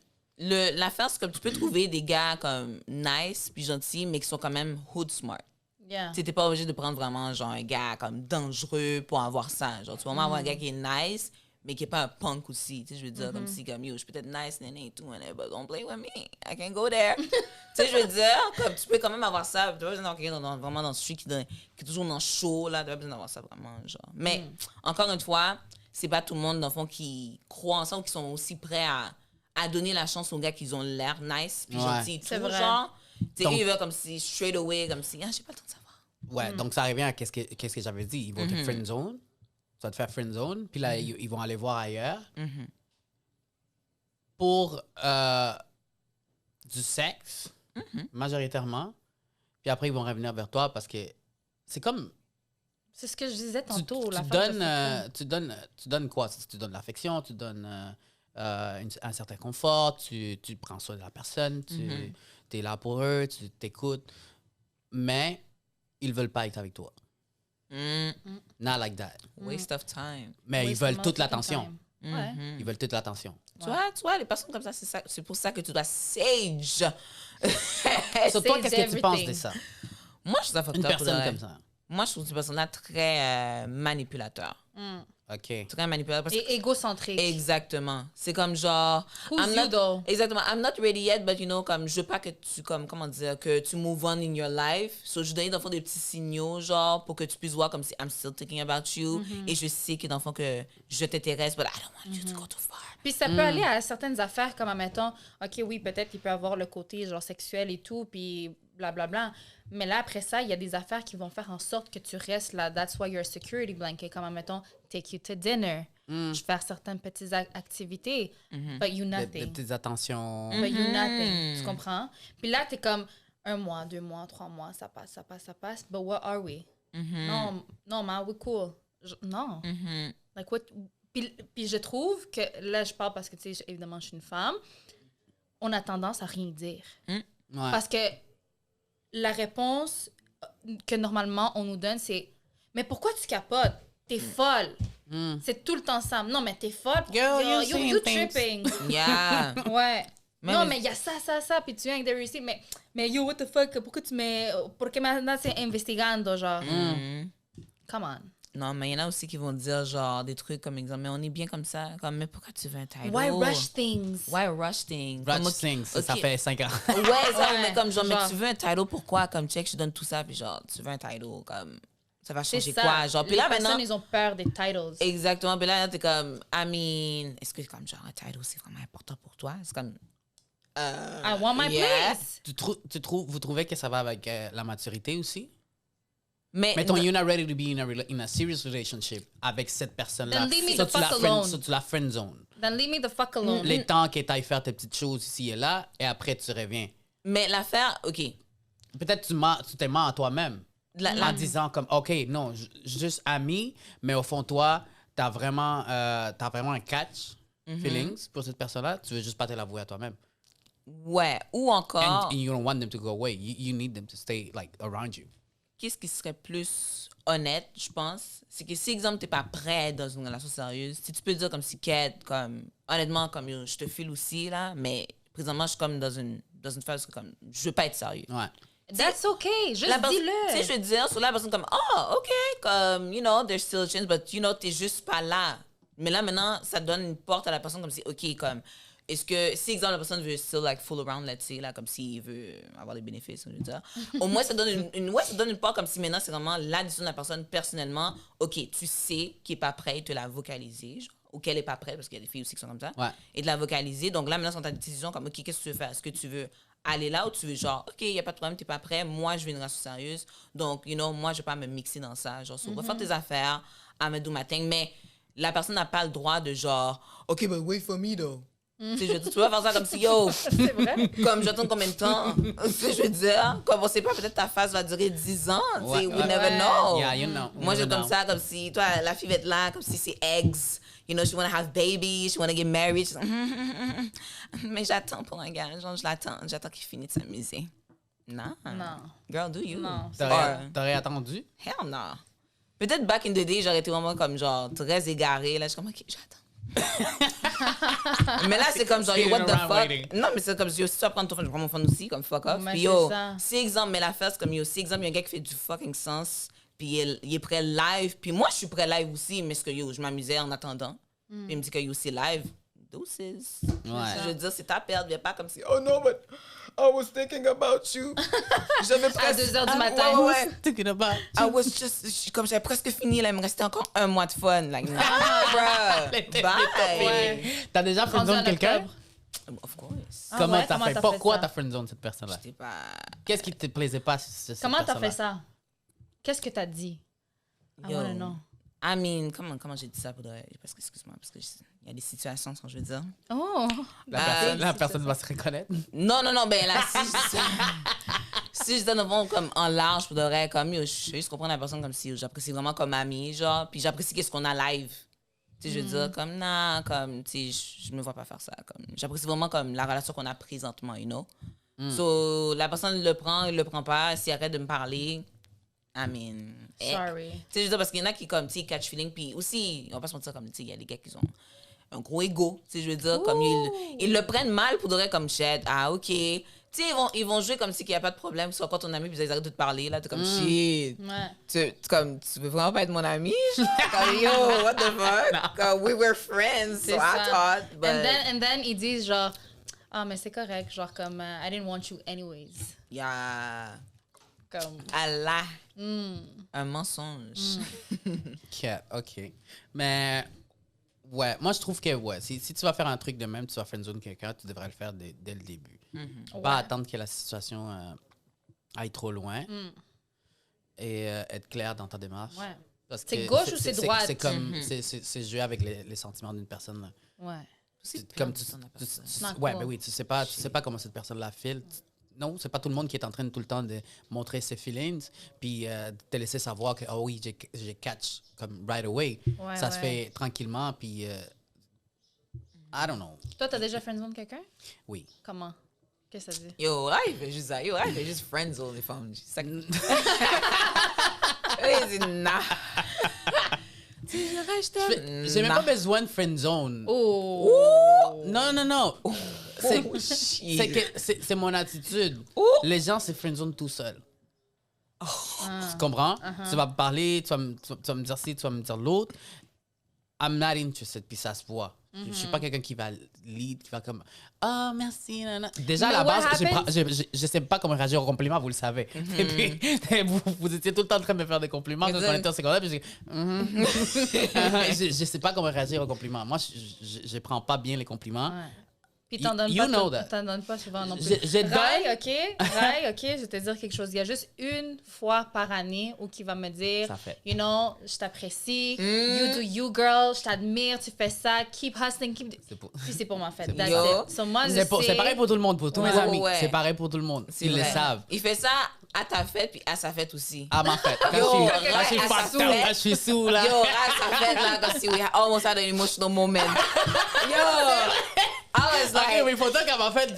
C: l'affaire, c'est comme tu peux trouver des gars comme nice puis gentils, mais qui sont quand même hood smart.
B: Yeah.
C: Tu t'es pas obligé de prendre vraiment genre un gars comme dangereux pour avoir ça. Genre, tu vas vraiment avoir un gars qui est nice, mais qui est pas un punk aussi. Tu sais, je veux dire, comme si, comme, yo, je suis peut-être nice, néné et tout, but don't play with me. I can go there. Tu sais, je veux dire, comme tu peux quand même avoir ça. Tu n'as pas besoin d'avoir quelqu'un vraiment dans le street qui est toujours dans le show, là. Tu n'as pas besoin d'avoir ça vraiment, genre. Mais, encore une fois, c'est pas tout le monde, dans le fond, qui croit ensemble, qui sont aussi prêts à donner la chance aux gars qui ont l'air nice puis gentils et tout,
B: C'est vrai.
C: genre. Tu sais,
A: Donc-
C: eux, ils veulent comme si straight away, comme si, j'ai pas le temps de savoir.
A: Ouais, donc ça revient à qu'est-ce que j'avais dit. Ils vont te friend zone. Ça va te faire friend zone. Puis là, ils vont aller voir ailleurs. Pour du sexe, majoritairement. Puis après, ils vont revenir vers toi parce que c'est comme...
B: C'est ce que je disais tantôt.
A: tu donnes quoi? Tu donnes l'affection, tu donnes un certain confort, tu prends soin de la personne, tu es là pour eux, tu t'écoutes. Mais ils veulent pas être avec toi. Not like that.
C: Waste of time.
A: Mais ils veulent toute l'attention.
B: Ouais.
A: Ils veulent toute l'attention.
C: Tu vois, les personnes comme ça, c'est pour ça que tu dois sage.
A: So, toi, qu'est-ce que tu penses de
B: everything.
A: ça?
C: Moi, je suis ça fucked
A: Une
C: up, pour de
A: personne
C: vrai.
A: comme ça.
C: Moi, je trouve cette personne-là très manipulateur.
A: OK.
C: Très manipulateur. Parce que
B: Et égocentrique.
C: exactement. C'est comme genre...
B: Who's you, though?
C: Exactement. I'm not ready yet, but you know, comme je veux pas que tu, comme, comment dire, que tu move on in your life. So, je donne dans le fond des petits signaux, genre, pour que tu puisses voir comme si I'm still thinking about you. Et je sais que dans le fond que je t'intéresse, but I don't want you to go too far.
B: Puis ça peut aller à certaines affaires, comme, admettons, OK, oui, peut-être il peut avoir le côté, genre, sexuel et tout, puis blablabla. Mais là, après ça, il y a des affaires qui vont faire en sorte que tu restes là. That's why you're a security blanket. Comme, admettons, take you to dinner. Je vais faire certaines petites activités. But you
A: Des
B: nothing.
A: petites attentions.
B: But you nothing. Tu comprends? Puis là, t'es comme 1 mois, 2 mois, 3 mois, ça passe. But what are we? Non, man, we're cool. Non. Like, what? Puis je trouve que, là, je parle parce que, tu sais, évidemment, je suis une femme. On a tendance à rien dire.
A: Ouais.
B: Parce que la réponse que normalement on nous donne, c'est « Mais pourquoi tu capotes? T'es folle. C'est tout le temps ça. Non, mais t'es folle.
A: Girl,
B: Yo,
A: you saying
B: you
A: things.
B: tripping.
C: Yeah.
B: Ouais.
C: Mais
B: non,
C: les-
B: mais il y a ça, puis tu viens avec des receipts. Mais yo, what the fuck? Pourquoi tu mets... Pourquoi maintenant c'est investigando, genre? Come on.
C: Non, mais il y en a aussi qui vont dire, genre, des trucs comme exemple, mais on est bien comme ça. Comme, mais pourquoi tu veux un title?
B: Why rush things?
C: Why rush things?
A: Rush
C: Comme,
A: things, ça
C: ok.
A: fait 5 ans.
C: Ouais, ça,
B: Ouais,
C: mais comme genre, mais
B: genre.
C: tu veux un title, pourquoi? Comme, check, je te donne tout ça, puis genre, tu veux un title, comme, ça va
B: C'est
C: changer
B: ça.
C: quoi? Genre, puis
B: Les
C: là,
B: personnes,
C: maintenant,
B: ils ont peur des titles.
C: exactement, puis là, t'es comme, I mean, est-ce que, comme, genre, un title, c'est vraiment important pour toi? C'est comme,
B: I want my
C: yeah.
B: place.
A: Vous trouvez que ça va avec la maturité aussi?
C: Mais,
A: Mettons, you're not ready to be in a serious relationship avec cette personne-là.
B: Then leave me
A: So
B: the
A: tu la
B: fuck
A: friend-
B: alone.
A: so tu la friend zone.
B: Then leave me the fuck alone.
A: Les temps que tu ailles faire tes petites choses ici et là, et après tu reviens.
C: mais l'affaire, OK,
A: Peut-être tu t'es mens à toi-même en disant comme, OK, non, juste ami, mais au fond, toi, t'as vraiment un catch feelings pour cette personne-là. Tu veux juste pas te l'avouer à toi-même.
C: ouais, ou encore,
A: And you don't want them to go away. You need them to stay like around you.
C: qu'est-ce qui serait plus honnête, je pense, c'est que si, exemple, t'es pas prêt à être dans une relation sérieuse, si tu peux dire comme si Kate, comme, honnêtement, comme, yo, je te file aussi, là, mais présentement, je suis comme dans une phase que, comme, je veux pas être sérieux.
A: Ouais.
B: That's okay. Juste
C: La personne- Tu sais, je
B: dis-le.
C: veux dire, sur la personne comme, oh, OK, comme, you know, there's still a chance, but, you know, t'es juste pas là. Mais là, maintenant, ça donne une porte à la personne comme si, OK, comme, est-ce que, si exemple, la personne veut still like fool around, let's say, là, comme s'il veut avoir des bénéfices, je veux dire, au moins, ça donne ça donne une part comme si maintenant, c'est vraiment la décision de la personne personnellement. OK, tu sais qu'il n'est pas prêt, te la vocaliser, genre, ou qu'elle n'est pas prête, parce qu'il y a des filles aussi qui sont comme ça,
A: Ouais.
C: et de la vocaliser. Donc là, maintenant, c'est ta décision, comme, OK, qu'est-ce que tu veux faire? Est-ce que tu veux aller là ou tu veux genre, OK, il n'y a pas de problème, tu n'es pas prêt, moi, je veux une relation sérieuse, donc, moi, je ne vais pas me mixer dans ça, genre, va faire tes affaires, I'm gonna do my thing, mais la personne n'a pas le droit de genre, OK, but wait for me, though. Tu sais, tu peux pas faire ça comme si, yo,
B: C'est vrai?
C: comme j'attends combien de temps? Tu sais, je veux dire, comme on sait pas, peut-être ta phase va durer 10 ans, tu sais,
A: Ouais,
C: we
A: ouais.
C: never know.
A: Yeah, you know.
C: Moi,
A: You
C: j'ai
A: never
C: comme
A: know.
C: ça, comme si, toi, la fille va être là, comme si c'est eggs. She wanna have babies, she wanna get married. She's like, mais j'attends pour un gars, genre, j'attends qu'il finisse de s'amuser. Non.
B: Non.
C: Girl, do you?
B: Non.
A: T'aurais attendu?
C: Hell no. Peut-être back in the day, j'aurais été vraiment comme genre très égarée. Là, je suis comme, OK, j'attends. Mais là, c'est comme genre, yo, what the
A: Sitting around
C: fuck?
A: waiting.
C: Non, mais c'est comme, yo, si tu vas prendre ton phone, je prends mon phone aussi, comme fuck off.
B: Mais
C: Puis
B: c'est
C: yo,
B: ça.
C: si exemple, mais l'affaire, c'est comme, yo, si exemple, il y a un gars qui fait du fucking sens, puis il est prêt live, puis moi, je suis prêt live aussi, mais ce que yo, je m'amusais en attendant. Puis il me dit que yo, c'est live. Deuces.
A: Ouais.
C: Je veux dire, c'est ta perte, viens pas comme si, oh non, but I was thinking about you. J'avais
B: À
C: presque.
B: 2 heures du matin.
C: Ouais, ouais.
A: Thinking about
C: I was just, comme j'avais presque fini, là, il me restait encore un mois de fun. Like, nah, bruh. Bye.
B: Ouais.
A: T'as déjà
B: Rendu
A: friendzone
B: en
A: quelqu'un?
B: octobre.
C: Of course.
B: Ah
A: Comment
B: ouais?
A: t'as
B: Comment
A: fait?
B: t'as fait
A: Pourquoi
B: ça?
A: t'as friendzone cette personne-là?
C: J'étais pas.
A: Qu'est-ce qui te plaisait pas chez cette
B: Comment t'as
A: personne-là?
B: fait ça? Qu'est-ce que t'as dit? I
C: Yo.
B: wanna know.
C: I mean, comment j'ai dit ça pour de vrai? Parce que, excuse-moi, parce que il y a des situations, ce que je veux dire.
B: Oh!
A: La personne va se reconnaître.
C: Non, ben là, si je dis ça. Si je donne un bon comme en large pour de vrai, comme yo, je veux juste comprendre la personne comme si j'apprécie vraiment comme amie, genre, puis j'apprécie qu'est-ce qu'on a live. Tu sais, je veux dire, comme, non, comme, tu sais, je me vois pas faire ça. Comme, j'apprécie vraiment comme la relation qu'on a présentement, you know? So, la personne le prend, il le prend pas, s'il arrête de me parler, I mean...
B: Sorry.
C: Tu sais, je veux dire, parce qu'il y en a qui, comme, tu sais, catch feeling, puis aussi, on va pas se mentir, comme, tu sais, il y a des gars qui ont un gros ego, tu sais, je veux dire, comme, ils le prennent mal pour de vrai, comme, shit, ah, OK. Tu sais, ils vont jouer comme si il n'y a pas de problème, soit quand ton ami, puis ils arrêtent de te parler, là, t'es comme, shit.
B: Ouais.
C: Tu veux vraiment pas être mon ami? Comme, yo, what the fuck? Comme, we were friends, so
B: C'est
C: I
B: ça.
C: thought, but...
B: And then, ils disent genre, ah, mais c'est correct, genre comme, I didn't want you anyways.
C: Yeah.
B: Comme,
C: Allah. Un mensonge.
A: OK. Mais, ouais, moi, je trouve que, ouais, si tu vas faire un truc de même, tu vas friendzone quelqu'un, tu devrais le faire dès le début. Pas
B: Ouais.
A: attendre que la situation aille trop loin et être clair dans ta démarche.
B: Ouais.
A: Parce
B: C'est
A: que
B: gauche ou c'est droite?
A: C'est comme, c'est jouer avec les sentiments d'une personne. Là.
B: Ouais.
A: Comme
B: Not
A: ouais,
B: cool.
A: mais oui, tu sais pas comment cette personne-là file. Non, c'est pas tout le monde qui est en train tout le temps de montrer ses feelings, puis de te laisser savoir que, oh oui, j'ai catch comme right away.
B: Ouais,
A: Ça se
B: ouais.
A: fait tranquillement, puis I don't know.
B: Toi, t'as déjà friendzone quelqu'un?
A: Oui.
B: Comment? Qu'est-ce que ça dit?
C: Yo, là, il fait juste ça. Yo, là, il fait juste friendzone les femmes. C'est ça que... Il dit, nah. Tu dirais, je t'aime.
A: J'ai même
C: Nah.
A: pas besoin de friendzone.
B: Oh!
A: Non. C'est
C: shit.
A: c'est que c'est mon attitude. Les gens, c'est friendzone tout seul. Tu comprends? Tu vas me parler, tu vas me dire ci, tu vas me dire l'autre. I'm not interested, puis ça se voit. Je suis pas quelqu'un qui va lead, qui va comme « Ah, merci, nana. » Déjà, à
B: Mais
A: la
B: what
A: base,
B: happens-
A: je sais pas comment réagir aux compliments, vous le savez. Et puis, vous étiez tout le temps en train de me faire des compliments quand on était en secondaire, puis je sais pas comment réagir aux compliments. Moi, je prends pas bien les compliments.
B: Ouais. Puis t'en donnes,
A: You know that.
B: t'en donnes pas souvent non plus.
A: Je donne-
B: Rai, OK, je vais te dire quelque chose. Il y a juste une fois par année où il va me dire,
A: Ça fait.
B: you know, je t'apprécie, you do you, girl, je t'admire, tu fais ça, keep hustling, keep...
A: C'est pour-
B: Puis c'est pour ma fête,
A: C'est
B: that's
C: Yo.
B: it. So, moi, je
A: C'est
B: sais...
A: pareil pour tout le monde, pour tous mes
C: Ouais.
A: amis.
C: Ouais.
A: C'est pareil pour tout le monde.
C: C'est
A: Ils le
C: vrai.
A: savent.
C: Il fait ça à ta fête, puis à sa fête aussi.
A: À ma fête. Quand
C: Yo,
A: je suis
C: à sa
A: fucked up,
C: fête.
A: quand je suis sous, là.
C: Yo, à sa fête, là, comme si we almost had an emotional moment. Yo! I was like...
A: OK, mais pourtant, quand ma fête,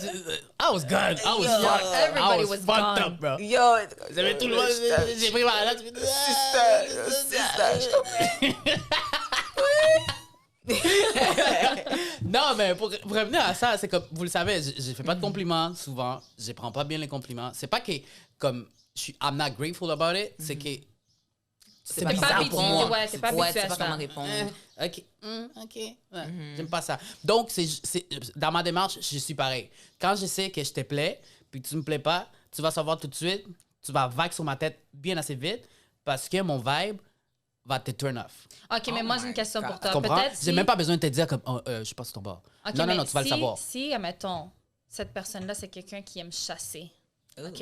A: I was good. I was
C: Yo.
A: fucked.
B: Everybody
A: I
B: was
A: fucked
B: gone.
A: up, bro.
C: Yo!
A: J'avais tout le monde, j'ai pris ma note. Non, mais pour revenir à ça, c'est comme, vous le savez, je fais pas de compliments souvent. Je prends pas bien les compliments. C'est pas que, comme, I'm not grateful about it. C'est que
C: sais
A: C'est
C: pas
A: bizarre
C: comment
A: pour
C: répondre.
A: moi.
B: Ouais, t'es pas
C: Ouais,
B: habitué
C: tu sais
B: à
C: pas
B: ça.
C: comment répondre.
A: OK. OK. Ouais. J'aime pas ça. Donc, dans ma démarche, je suis pareil. Quand je sais que je te plais, puis que tu me plais pas, tu vas savoir tout de suite, tu vas vague sur ma tête bien assez vite, parce que mon vibe va te turn off.
B: OK, mais
C: Oh
B: moi, j'ai
C: my
B: une question
C: God.
B: pour
A: Tu
B: toi.
A: comprends?
B: Peut-être
A: J'ai
B: si...
A: même pas besoin de te dire comme, oh, je suis pas sur ton bord.
B: OK,
A: non,
B: mais
A: tu vas le savoir.
B: Si, admettons, cette personne-là, c'est quelqu'un qui aime chasser, OK?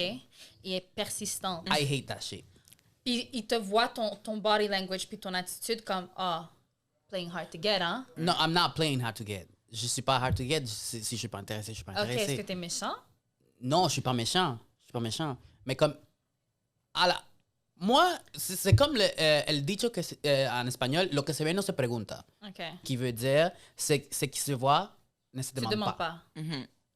B: Il est persistant.
A: I hate that shit.
B: Puis il te voit ton body language puis ton attitude comme, playing hard to get, hein?
A: No, I'm not playing hard to get. Je suis pas hard to get. Si je suis pas intéressé, je suis pas
B: OK, est-ce
A: intéressé.
B: que t'es méchant?
A: Non, je suis pas méchant. Je suis pas méchant. Mais comme. Moi, c'est comme el dicho que en espagnol, lo que se ve no se pregunta.
B: OK.
A: Qui veut dire, c'est qui se voit ne se
B: Tu
A: demande
B: demandes
A: pas.
B: pas.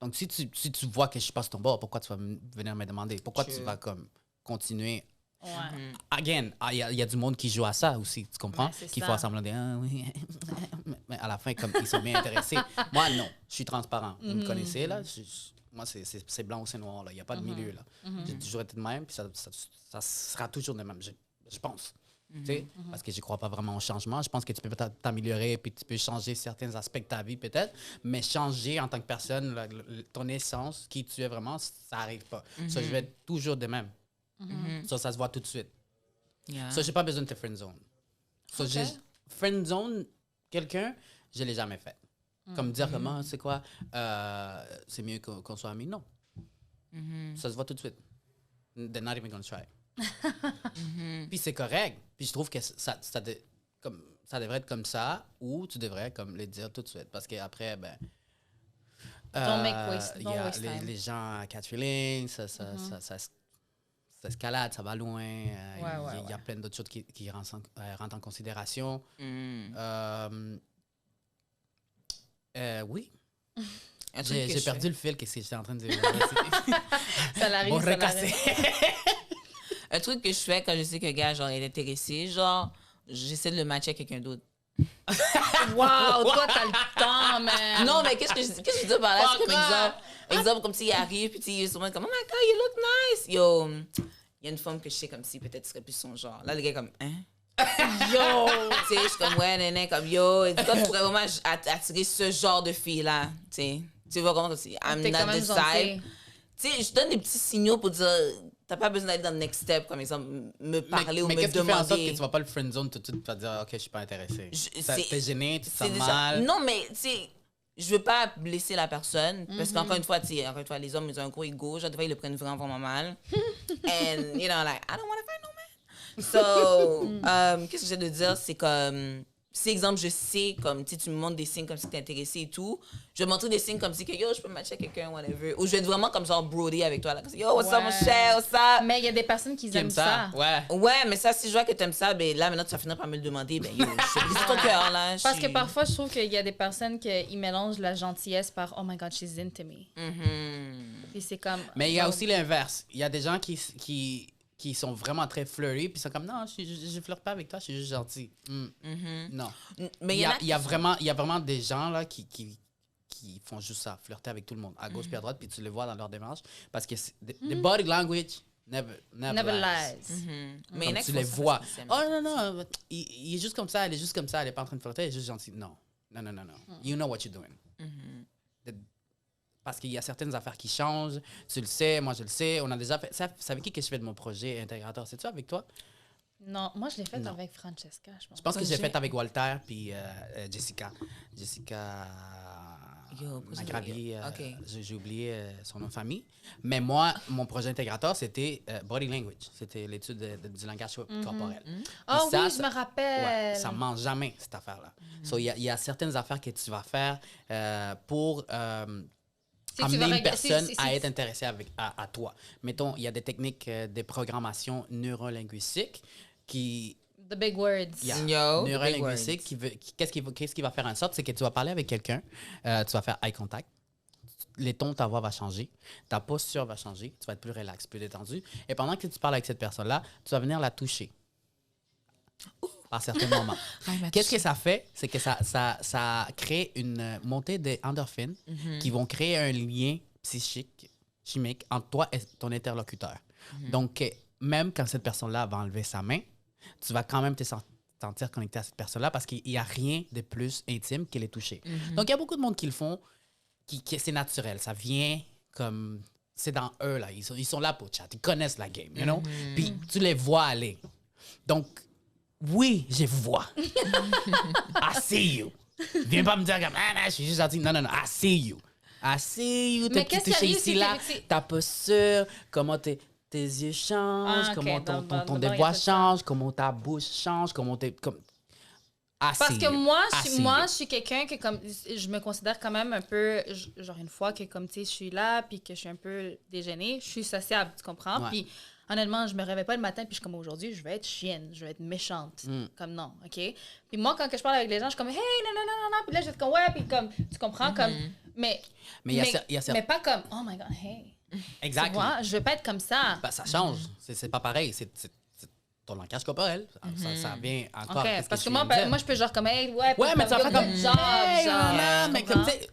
A: Donc, si tu vois que je passe ton bord, pourquoi tu vas venir me demander? Pourquoi tu
C: True.
A: vas comme continuer?
B: Ouais.
A: Again, il y a du monde qui joue à ça aussi, tu comprends?
B: Ouais, c'est
A: Qui
B: ça.
A: font semblant de ah, oui. Mais à la fin, comme ils sont bien intéressés. Moi, non, je suis transparent. Vous me connaissez, là? Moi, c'est blanc ou c'est noir, là. Il n'y a pas de milieu, là. J'ai toujours été de même, puis ça sera toujours de même, je pense. Tu sais, parce que je ne crois pas vraiment au changement. Je pense que tu peux t'améliorer, puis tu peux changer certains aspects de ta vie, peut-être, mais changer en tant que personne, ton essence, qui tu es vraiment, ça n'arrive pas. Ça, je vais être toujours de même. Ça se voit tout de suite.
C: Yeah.
A: Ça, j'ai pas besoin de te friendzone. Ça,
B: Ok.
A: friendzone quelqu'un, je l'ai jamais fait. Comme dire comment, c'est quoi, c'est mieux qu'on soit amis. Non. Ça se voit tout de suite. They're not even gonna try. Puis c'est correct. Puis je trouve que ça devrait être comme ça, ou tu devrais comme le dire tout de suite. Parce qu'après, ben.
B: Don't waste time.
A: Les gens catch feeling, ça escalade, ça va loin. Il y a plein d'autres choses qui rentrent en considération. Oui.
C: Un truc que
A: J'ai
C: je
A: perdu
C: fais.
A: le fil, qu'est-ce que j'étais en train de dire.
B: Ça l'arrive,
A: Bon,
B: ça
A: recassé.
B: l'arrive.
C: Un truc que je fais quand je sais qu'un gars genre, est intéressé, genre, j'essaie de le matcher avec quelqu'un d'autre.
B: Wow, toi, t'as le temps, man.
C: Non, mais qu'est-ce que je dis par là? C'est comme
B: Fuck
C: exemple, comme s'il arrive, puis il est sûrement comme, oh my God, you look nice. Yo, il y a une femme que je sais comme si peut-être ce serait plus son genre. Là, le gars est comme, hein?
B: Yo!
C: Tu sais, je suis comme, ouais, néné, comme, yo, et toi, tu pourrais vraiment attirer ce genre de fille-là. Tu sais, tu vois comment, comme si, I'm
B: T'es quand
C: not
B: même
C: the
B: gentil.
C: type. Tu sais, je donne des petits signaux pour dire, t'as pas besoin d'aller dans le next step, comme exemple, me parler ou
A: mais
C: me
A: qu'est-ce qui fait en sorte que
C: demander.
A: tu vas pas le friendzone tout de suite, tu vas dire, OK, je suis pas intéressé.
C: C'est-
A: T'es gêné, tu te
C: C'est
A: sens
C: déjà-
A: mal.
C: Non, mais tu sais, je veux pas blesser la personne parce qu'encore une fois, tu sais, encore une fois, les hommes, ils ont un gros ego. Genre, des fois, ils le prennent vraiment, vraiment mal. And, you know, like, I don't want to fight no man. So, qu'est-ce que j'ai de dire? C'est comme, si exemple, je sais, comme, tu sais, tu me montres des signes comme si tu es intéressé et tout, je vais montrer des signes comme si que, yo, je peux matcher quelqu'un, whatever. Ou je vais être vraiment comme genre brody avec toi, là. Comme, yo, what's up, mon
B: Ouais.
C: cher, what's up?
B: Mais il y a des personnes qui
A: Qui
B: aiment
A: aime
B: ça.
A: ça? Ouais.
C: Ouais, mais ça, si je vois que t'aimes ça, ben là, maintenant, tu vas finir par me le demander. Ben, yo, je brise ton cœur, là.
B: Parce
C: je
B: que
C: suis-
B: parfois, je trouve qu'il y a des personnes qui mélangent la gentillesse par « Oh my God, she's into me Puis c'est comme...
A: Mais il y a
B: bon,
A: aussi l'inverse. Il y a des gens qui sont vraiment très flirty, puis ils sont comme, non, je flirte pas avec toi, je suis juste gentil. Non.
C: Mais
A: Il y a vraiment des gens là qui font juste ça, flirter avec tout le monde, à gauche puis à droite, puis tu les vois dans leur démarche. Parce que the body language never
B: Never
A: lies.
B: lies.
C: Mais
A: Comme
C: il y en a qui
A: tu les
C: font ça
A: vois.
C: spécialement.
A: Oh non, il est juste comme ça, elle est juste comme ça, elle est pas en train de flirter, elle est juste gentille. Non. You know what you're doing. Parce qu'il y a certaines affaires qui changent, tu le sais, moi je le sais, on a déjà fait. C'est avec qui que je fais de mon projet intégrateur? C'est-tu avec toi?
B: Non, moi, je l'ai fait
A: Non.
B: avec Francesca, je pense.
A: Je pense que j'ai fait avec Walter puis Jessica. Jessica
C: Yo, pourquoi
A: Magravier,
C: Ok.
A: j'ai oublié son nom de famille. Mais moi, mon projet intégrateur, c'était Body Language. C'était l'étude du langage corporel.
B: Ah
A: Puis
B: oui, je me rappelle.
A: Ouais, ça ne mange jamais, cette affaire-là. So, il y a certaines affaires que tu vas faire pour
B: Si tu
A: amener
B: vas
A: une
B: reg-
A: personne
B: si-
A: à être intéressée à toi. Mettons, il y a des techniques de programmation neurolinguistique qui...
B: The big words.
A: Yeah.
C: Yo,
A: Neurolinguistique,
C: big
A: qu'est-ce qui va faire en sorte, c'est que tu vas parler avec quelqu'un, tu vas faire eye contact, les tons de ta voix va changer, ta posture va changer, tu vas être plus relax, plus détendu. Et pendant que tu parles avec cette personne-là, tu vas venir la toucher par certains moments. Qu'est-ce que ça fait? C'est que ça crée une montée d'endorphines qui vont créer un lien psychique, chimique entre toi et ton interlocuteur. Donc, même quand cette personne-là va enlever sa main, tu vas quand même te sentir connecté à cette personne-là parce qu'il n'y a rien de plus intime que les toucher. Donc, il y a beaucoup de monde qui le font, qui c'est naturel. Ça vient comme... C'est dans eux, là. Ils sont là pour chat. Ils connaissent la game, you know? Puis tu les vois aller. Donc, oui, je vous vois. I see you. Viens pas me dire comme, ah, non, je suis juste gentil. Non, I see you. I see you.
B: Mais
A: T'es
B: qu'est-ce qui
A: touché
B: arrive,
A: ici,
B: c'est
A: là.
B: que-
A: Ta posture, comment tes yeux changent,
B: Ah, ok.
A: comment ton
B: D'abord, il y a
A: voix
B: pas de ça.
A: change, comment ta bouche change, comment t'es... Comme... I
B: Parce
A: see
B: que
A: you.
B: moi,
A: I see
B: je
A: you.
B: suis quelqu'un que comme je me considère quand même un peu genre une fois que comme tu sais je suis là puis que je suis un peu déjeunée, je suis sociable, tu comprends?
A: Ouais.
B: Puis honnêtement, je me réveille pas le matin puis je suis comme aujourd'hui, je vais être chienne, je vais être méchante. Comme non, OK? Puis moi quand que je parle avec les gens, je suis comme hey, non, puis là je vais être comme ouais, puis comme tu comprends comme mais
A: Mais il y a
B: mais pas comme oh my god, hey. Tu
A: Exactement.
B: vois, je veux pas être comme ça.
A: Ben, ça change. C'est pas pareil. C'est ton langage corporel. Ça vient encore.
B: OK,
A: avec ce
B: parce que
A: tu
B: moi,
A: viens de dire.
B: moi je peux genre comme hey, ouais,
A: Ouais,
B: puis
A: mais tu vas faire comme
B: genre,
A: hey,
B: genre,
A: mais
B: tu
A: comme
B: comprends?
A: tu sais,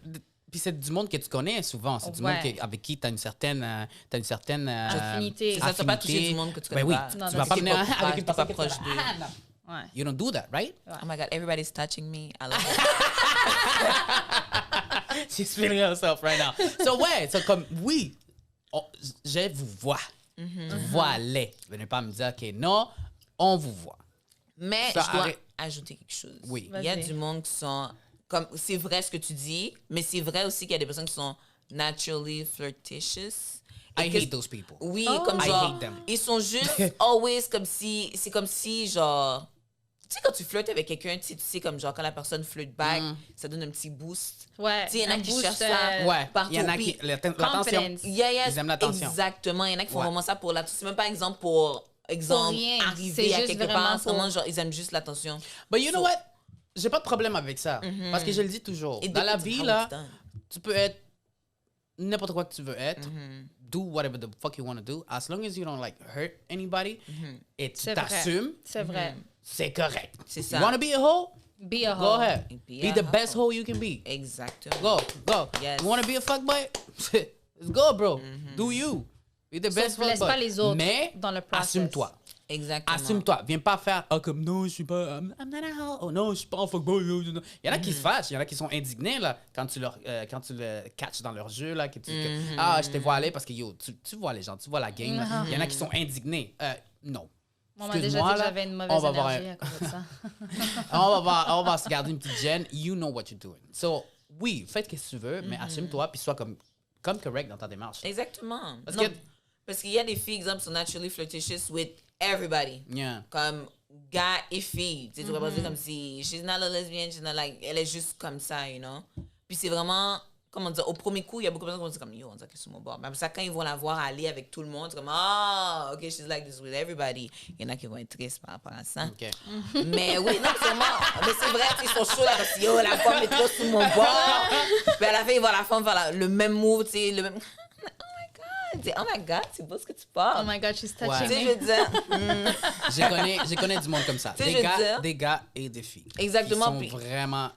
A: puis c'est du monde que tu connais souvent. C'est du
B: Ouais.
A: monde avec qui tu as une certaine.
B: Affinité.
C: C'est ça, tu vas pas toucher du monde que tu connais
A: Ben oui,
C: pas.
A: tu
B: Non,
A: vas
B: non,
A: pas
B: c'est
A: venir
C: pas
A: avec
C: proche,
A: une
C: t'es pas
A: personne que tu
C: proche
A: vas-
C: de-
A: Ah, non.
B: Ouais.
A: You don't do that, right?
C: Oh my God, everybody's touching me. I love it.
A: She's feeling herself right now. So, ouais, c'est comme, oui, je vous vois. Je vois les. Venez pas me dire que non, on vous voit.
C: Mais
A: Ça
C: je dois
A: arrête.
C: ajouter quelque chose.
A: Oui.
C: Il y a
B: Vas-y.
C: du monde qui sont... Comme, c'est vrai ce que tu dis, mais c'est vrai aussi qu'il y a des personnes qui sont naturally flirtatious.
A: I
C: que-
A: hate those people.
C: Oui,
B: Oh.
C: comme
A: I
C: genre...
A: hate them.
C: Ils sont juste always comme si... C'est comme si, genre... Tu sais, quand tu flirtes avec quelqu'un, tu sais, comme genre, quand la personne flirte back, ça donne un petit boost.
B: Ouais.
C: Tu sais, il y en a
B: un
C: qui
B: boost,
C: cherchent ça.
A: Ouais,
C: partout.
A: il y en a
C: Puis-
A: qui. L'attention.
B: Confidence.
C: Yeah,
A: Ils aiment l'attention.
C: Exactement. Il y en a qui font
A: Ouais.
C: vraiment ça pour l'attention. C'est même pas exemple pour
B: rien.
C: arriver
B: C'est
C: à
B: juste
C: quelque
B: vraiment
C: part. C'est vraiment
B: pour-
C: genre, ils aiment juste l'attention.
A: But you know what? J'ai pas de problème avec ça. Parce que je le dis toujours.
C: It
A: Dans la
C: depends
A: vie,
C: how
A: là,
C: it's done.
A: tu peux être n'importe quoi que tu veux être. Do whatever the fuck you want to do. As long as you don't like hurt anybody et tu
B: C'est vrai.
A: t'assumes,
B: C'est vrai.
A: c'est correct.
C: C'est ça.
A: You want to be a hoe?
B: Be a
A: Go
B: hoe.
A: ahead.
C: Be
A: Be
C: a
A: the
C: hoe.
A: best hoe you can be.
C: Exactement.
A: Go.
C: Yes.
A: You want to be a fuckboy? Let's go, bro. Do you. Be the best
B: Sauf laisse
A: fuckboy.
B: pas les autres
A: Mais
B: dans le process.
A: assume-toi.
C: Exactement.
A: Assume-toi. Viens pas faire comme non, je suis pas. I'm not a hoe. Oh non, je suis pas un fuckboy. Il y en a qui se fâchent. Il y en a qui sont indignés là, quand tu le catches dans leur jeu. Là, que je te vois aller parce que yo, tu vois les gens, tu vois la game. là. Il y en a qui sont indignés. Non.
B: On m'a déjà dit
A: Excuse-moi,
B: que
A: là,
B: j'avais une
A: on
B: mauvaise
A: va voir
B: énergie à cause de ça.
A: on va se garder une petite gêne. You know what you're doing. So, oui, fais ce que tu veux, mais assume-toi puis sois comme correct dans ta démarche.
C: Exactement.
A: Parce
C: Non,
A: que-
C: parce qu'il y a des filles, exemple, qui sont naturally flirtatious with everybody.
A: Yeah.
C: Comme gars et filles. Tu sais, tu vas pas dire comme si she's not a lesbian, she's not like, elle est juste comme ça, you know. Puis c'est vraiment, comment dire, au premier coup, il y a beaucoup de personnes qui vont dire comme yo, on dirait que c'est sur mon bord. Mais après ça, quand ils vont la voir aller avec tout le monde, c'est comme ah, ok, she's like this with everybody. Il y en a qui vont être tristes par rapport à ça.
A: OK.
C: Mais oui, non, sûrement. Mais c'est vrai, ils sont chauds là parce que yo, la femme est trop sous mon bord. Puis à la fin, ils voient la femme faire le même move, tu sais, le même. Oh my God, c'est beau ce que tu
B: Oh
C: parles.
B: my God, she's touching
A: Ouais.
C: Tu sais, je
B: me.
C: veux dire,
A: Je connais du monde comme ça.
C: Tu sais, je veux dire-
A: Des gars et des filles.
C: Exactement,
A: Qui sont
C: puis-
A: vraiment.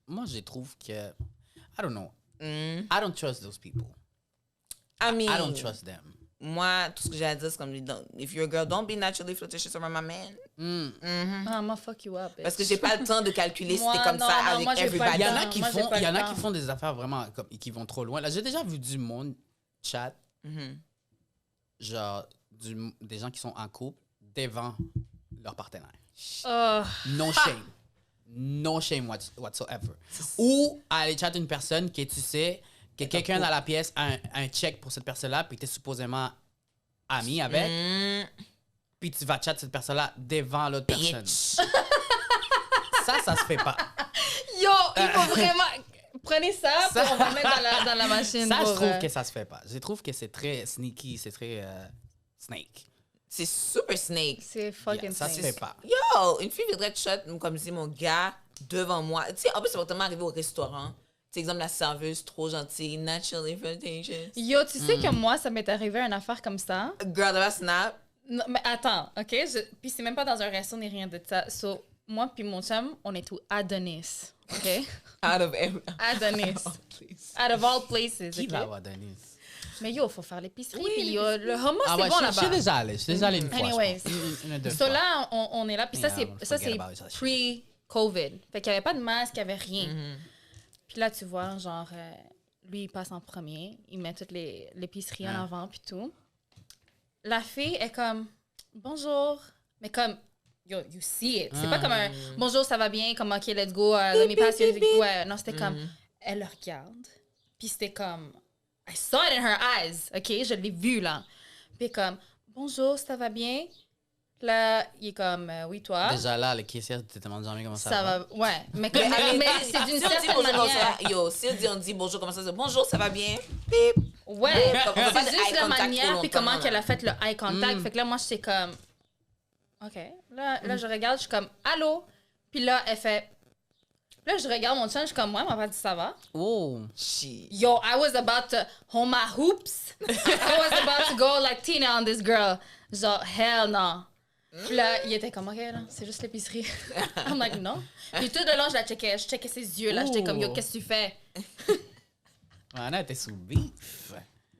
A: Moi, je trouve que. I don't know.
C: Mm.
A: I don't trust those people.
C: I mean,
A: I don't trust them.
C: moi, tout ce que j'ai à dire, c'est comme, if you're a girl, don't be naturally flirtatious around my man.
B: Ah, moi, fuck you up.
C: Parce que j'ai pas le temps de calculer si
B: Moi,
C: t'es comme
B: non,
C: ça
B: non,
C: avec
B: moi, j'ai pas
A: Il
C: everybody.
A: y en
B: le
A: a
B: temps.
A: qui
B: Moi, j'ai
A: font,
B: pas
A: il y en
B: le
A: a
B: temps.
A: qui font des affaires vraiment comme qui vont trop loin. Là, j'ai déjà vu du monde chat, genre des gens qui sont en couple devant leur partenaire.
B: Oh,
A: No shame. No shame whatsoever. Ou aller chatter une personne que tu sais que quelqu'un dans la pièce a un check pour cette personne-là, puis tu es supposément ami avec, puis tu vas chatter cette personne-là devant l'autre personne.
C: Bitch.
A: Ça se fait pas.
B: yo, il faut vraiment... Prenez ça,
A: Ça-
B: puis on va le mettre dans la machine.
A: Ça, je
B: pour,
A: trouve que ça se fait pas. Je trouve que c'est très sneaky, c'est très snake.
C: C'est super snake.
B: C'est fucking
A: Yeah, ça se
B: snake.
A: fait pas.
C: Yo, une fille viendrait te shot comme si mon gars devant moi. Tu sais, en plus, ça va tellement arriver au restaurant. Tu sais, exemple, la serveuse trop gentille, naturally flirtatious.
B: Yo, tu sais que moi, ça m'est arrivé une affaire comme ça.
C: Girl, that snap.
B: Non, mais attends, OK? Puis c'est même pas dans un resto ni rien de ça. So, moi puis mon chum, on est tout Adonis, OK?
C: Out of every...
B: Adonis.
C: Oh, please.
B: Out of all places,
A: Qui
B: OK?
A: va avoir Denis?
B: Mais yo, faut faire l'épicerie.
C: Oui,
B: Puis yo, le hummus,
A: Ah
B: c'est
A: ouais,
B: bon
A: je suis
B: là-bas.
A: déjà allé. Je suis déjà allé une fois.
B: Anyways.
A: Je pense. Une ou deux
B: So
A: fois.
B: là, on est là. Puis ça,
A: Yeah,
B: c'est
A: forget about it.
B: pre-COVID. Fait qu'il n'y avait pas de masque, il n'y avait rien.
C: Mm-hmm.
B: Puis là, tu vois, genre, lui, il passe en premier. Il met toutes l'épicerie en avant, puis tout. La fille est comme, bonjour. Mais comme, yo, you see it. C'est pas comme un, bonjour, ça va bien, comme, OK, let's go, let me pass you. Ouais, non, c'était comme, elle le regarde. Puis c'était comme, I saw it in her eyes, OK? Je l'ai vu, là. Puis comme, bonjour, ça va bien? Là, il est comme, oui, toi?
A: Déjà là, le caissier te demande jamais comment ça
B: Ça
A: va.
B: va, ouais. Mais c'est d'une
C: Si on dit
B: certaine
C: bonjour comme
B: manière.
C: ça, yo, si on dit bonjour comme ça, c'est bonjour, ça va bien? Bip.
B: Ouais,
C: Comme on fait pas de
B: c'est juste
C: eye
B: la
C: contact
B: manière,
C: trop
B: puis comment
C: longtemps,
B: qu'elle
C: là.
B: a fait le eye contact. Fait que là, moi, j'étais comme, OK. Là, je regarde, je suis comme, allô? Puis là, elle fait, là, je regarde mon chum, je suis comme, ouais, m'a pas dit ça va.
A: Oh.
C: Shit.
B: Yo, I was about to hold my hoops. I was about to go like Tina on this girl. Genre, hell no. Puis là, il était comme, OK, là, c'est juste l'épicerie. I'm like, non. Puis tout le long, je la checkais. Je checkais ses yeux, là. J'étais comme, yo, qu'est-ce que tu fais?
A: Anna était sous beef.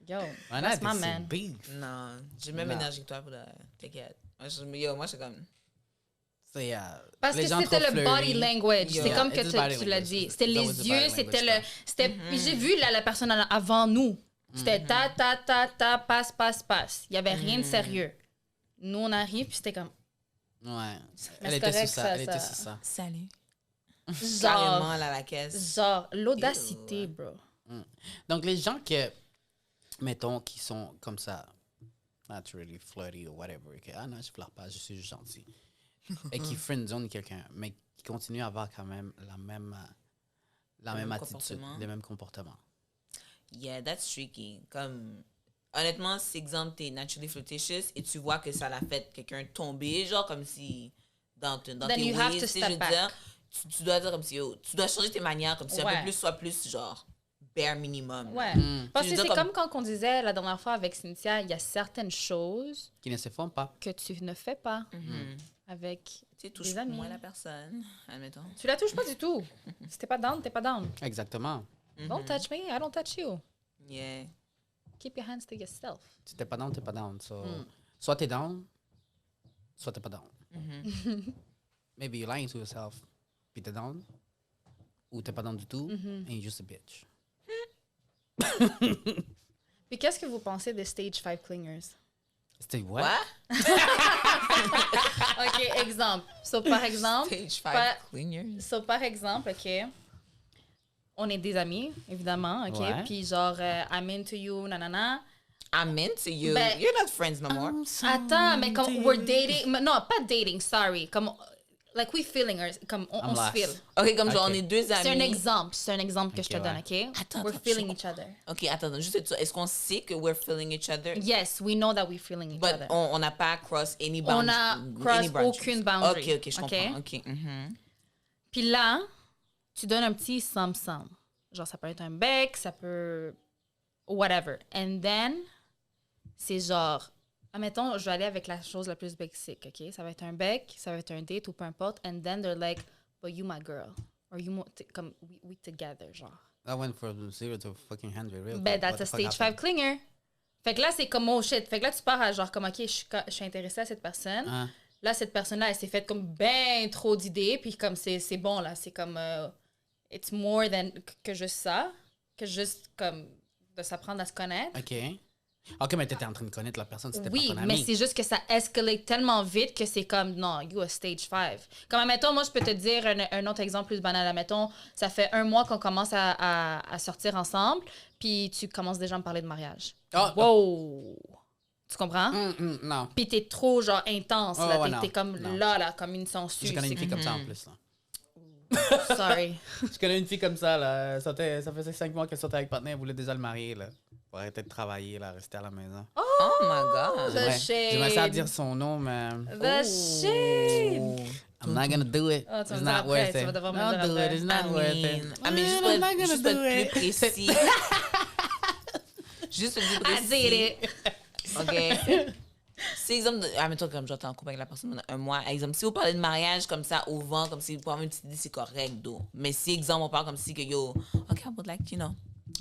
B: Yo,
A: Anna
B: that's
A: était
B: my
A: sous
B: man.
A: beef.
C: Non, j'ai même
A: Non.
C: énergie que toi pour le t'inquiète. Moi, je suis comme.
A: C'est,
B: Parce
A: les
B: que
A: gens
B: c'était
A: trop
B: le body
A: flirty.
B: language.
C: Yeah,
B: C'est comme que
A: it's body
B: tu l'as
A: language.
B: dit. C'était
A: That
B: les
A: was the body
B: yeux,
A: language
B: c'était le...
A: stuff.
B: C'était... Puis j'ai vu la personne avant nous. C'était ta, passe, passe, passe. Il y avait rien de sérieux. Nous, on arrive, puis c'était comme...
A: Ouais.
B: Mais
A: Elle
B: c'est
A: était
B: correct,
A: sur ça.
B: ça,
A: Elle était
B: ça.
A: sur ça.
C: Salut.
B: Genre,
C: Carrément, là, la caisse.
B: genre l'audacité, bro.
A: Donc, les gens que, mettons, qui sont comme ça, naturally flirty ou whatever, que, ah non, je flirte pas, je suis juste gentil, et qui friendzone quelqu'un, mais qui continuent à avoir quand même la même attitude,
C: comportement.
A: les mêmes comportements.
C: Yeah, that's tricky. Comme, honnêtement, si, exemple, t'es naturally flirtatious et tu vois que ça l'a fait quelqu'un tomber, genre comme si dans tes
B: Then you have
C: ways,
B: to
C: tu sais,
B: step
C: je veux
B: back.
C: dire, tu dois dire comme si, yo, tu dois changer tes manières, comme si un
B: Ouais.
C: peu plus, soit plus, genre, bare minimum.
B: Ouais.
A: Mm.
B: Parce
C: Je
B: que
C: veux
B: c'est
C: dire,
B: comme quand on disait la dernière fois avec Cynthia, il y a certaines choses
A: Qui ne se font pas.
B: que tu ne fais pas
C: Mhm.
B: avec...
C: Tu sais, touche
B: Des amis.
C: moins la personne, admettons.
B: Tu la touches pas du tout. Si t'es pas down, t'es pas down.
A: Exactement.
B: Don't touch me, I don't touch you.
C: Yeah.
B: Keep your hands to yourself.
A: Si t'es pas down, t'es pas down. So, soit t'es down, soit t'es pas down. Maybe you're lying to yourself, puis t'es down, ou t'es pas down du tout, and you're just a bitch.
B: Puis qu'est-ce que vous pensez des stage 5 clingers?
A: C'était what?
C: What?
B: OK, exemple. So, par exemple,
C: Stage 5
B: Pas-
C: cleaners.
B: par exemple, OK, on est des amis, évidemment, OK?
A: Ouais.
B: Puis genre, I'm into you, nanana.
C: I'm into you.
B: Ben-
C: You're not friends no more.
B: Attends, mais comme we're dating... Non, pas dating, sorry. Comme, like, we feeling, comme on
A: I'm
B: se
A: lost.
B: feel.
C: OK, comme genre,
A: Ok.
C: on est deux amis.
B: C'est un exemple que je te
A: Ok,
B: donne,
A: ouais.
B: OK?
C: Attends,
B: We're
C: attends,
B: feeling
C: je
B: each other.
C: OK, attends, juste ça. Est-ce qu'on sait que we're feeling each other?
B: Yes, we know that we're feeling each
C: But
B: other.
C: on n'a pas cross any
B: On
C: boundaries.
B: a cross aucune boundary.
C: OK, je comprends. OK. Mhm.
B: Puis là, tu donnes un petit sam-sam. Genre, ça peut être un bec, ça peut... Whatever. And then, c'est genre... Admettons, je vais aller avec la chose la plus basic, OK? Ça va être un bec, ça va être un date ou peu importe. And then they're like, but you my girl. Or you... Comme, we together, genre.
A: That went from 0 to fucking 100 real
B: Ben,
A: quick.
B: that's
A: What
B: a
A: the fuck
B: stage 5
A: happened?
B: clinger. Fait que là, c'est comme, oh shit. Fait que là, tu pars à genre, comme, OK, je suis intéressée à cette personne.
A: Hein?
B: Là, cette personne-là, elle s'est faite comme ben trop d'idées, puis comme c'est bon, là. C'est comme, it's more than que juste ça, que juste comme de s'apprendre à se connaître.
A: OK. OK, mais t'étais en train de connaître la personne, c'était
B: Oui,
A: pas ton ami.
B: mais c'est juste que ça escalate tellement vite que c'est comme, non, you a stage 5. Comme, admettons, moi, je peux te dire un autre exemple plus banal. Admettons, ça fait 1 mois qu'on commence à sortir ensemble, puis tu commences déjà à me parler de mariage.
A: Oh,
B: Wow! Tu comprends?
A: Non.
B: Puis t'es trop, genre, intense,
A: Oh,
B: là.
A: ouais,
B: T'es
A: non,
B: comme
A: non.
B: là, comme une sangsue.
A: Je connais une fille comme ça en plus. Là.
B: Sorry.
A: Je connais une fille comme ça. Là. Ça faisait 5 mois qu'elle sortait avec partenaire, elle voulait déjà le marier. Là. Pour arrêter de travailler, là, rester à la maison.
C: Oh my God.
B: The
A: J'aimerais ça
B: shade.
A: dire son nom, mais.
B: The shade.
A: I'm not gonna do it.
B: Oh, tu vas
A: It's
B: me dire
A: not
B: après,
A: worth
B: tu
A: it.
B: vas devoir me
A: Don't
B: dire
A: do it.
B: après.
A: It's not worth it.
C: I mean, juste
A: I'm not
C: pour
A: gonna
C: être
A: do
C: plus
A: it.
C: précis. Juste pour être plus
B: I did
C: précis.
B: it.
C: OK? Si, exemple, admettons, comme genre, t'es en couple avec la personne pendant 1 mois, exemple, si vous parlez de mariage comme ça, au vent, comme si vous pouvez avoir une petite idée, c'est correct, d'eau. Mais si, exemple, on parle comme si que, yo, OK, I would like, you know,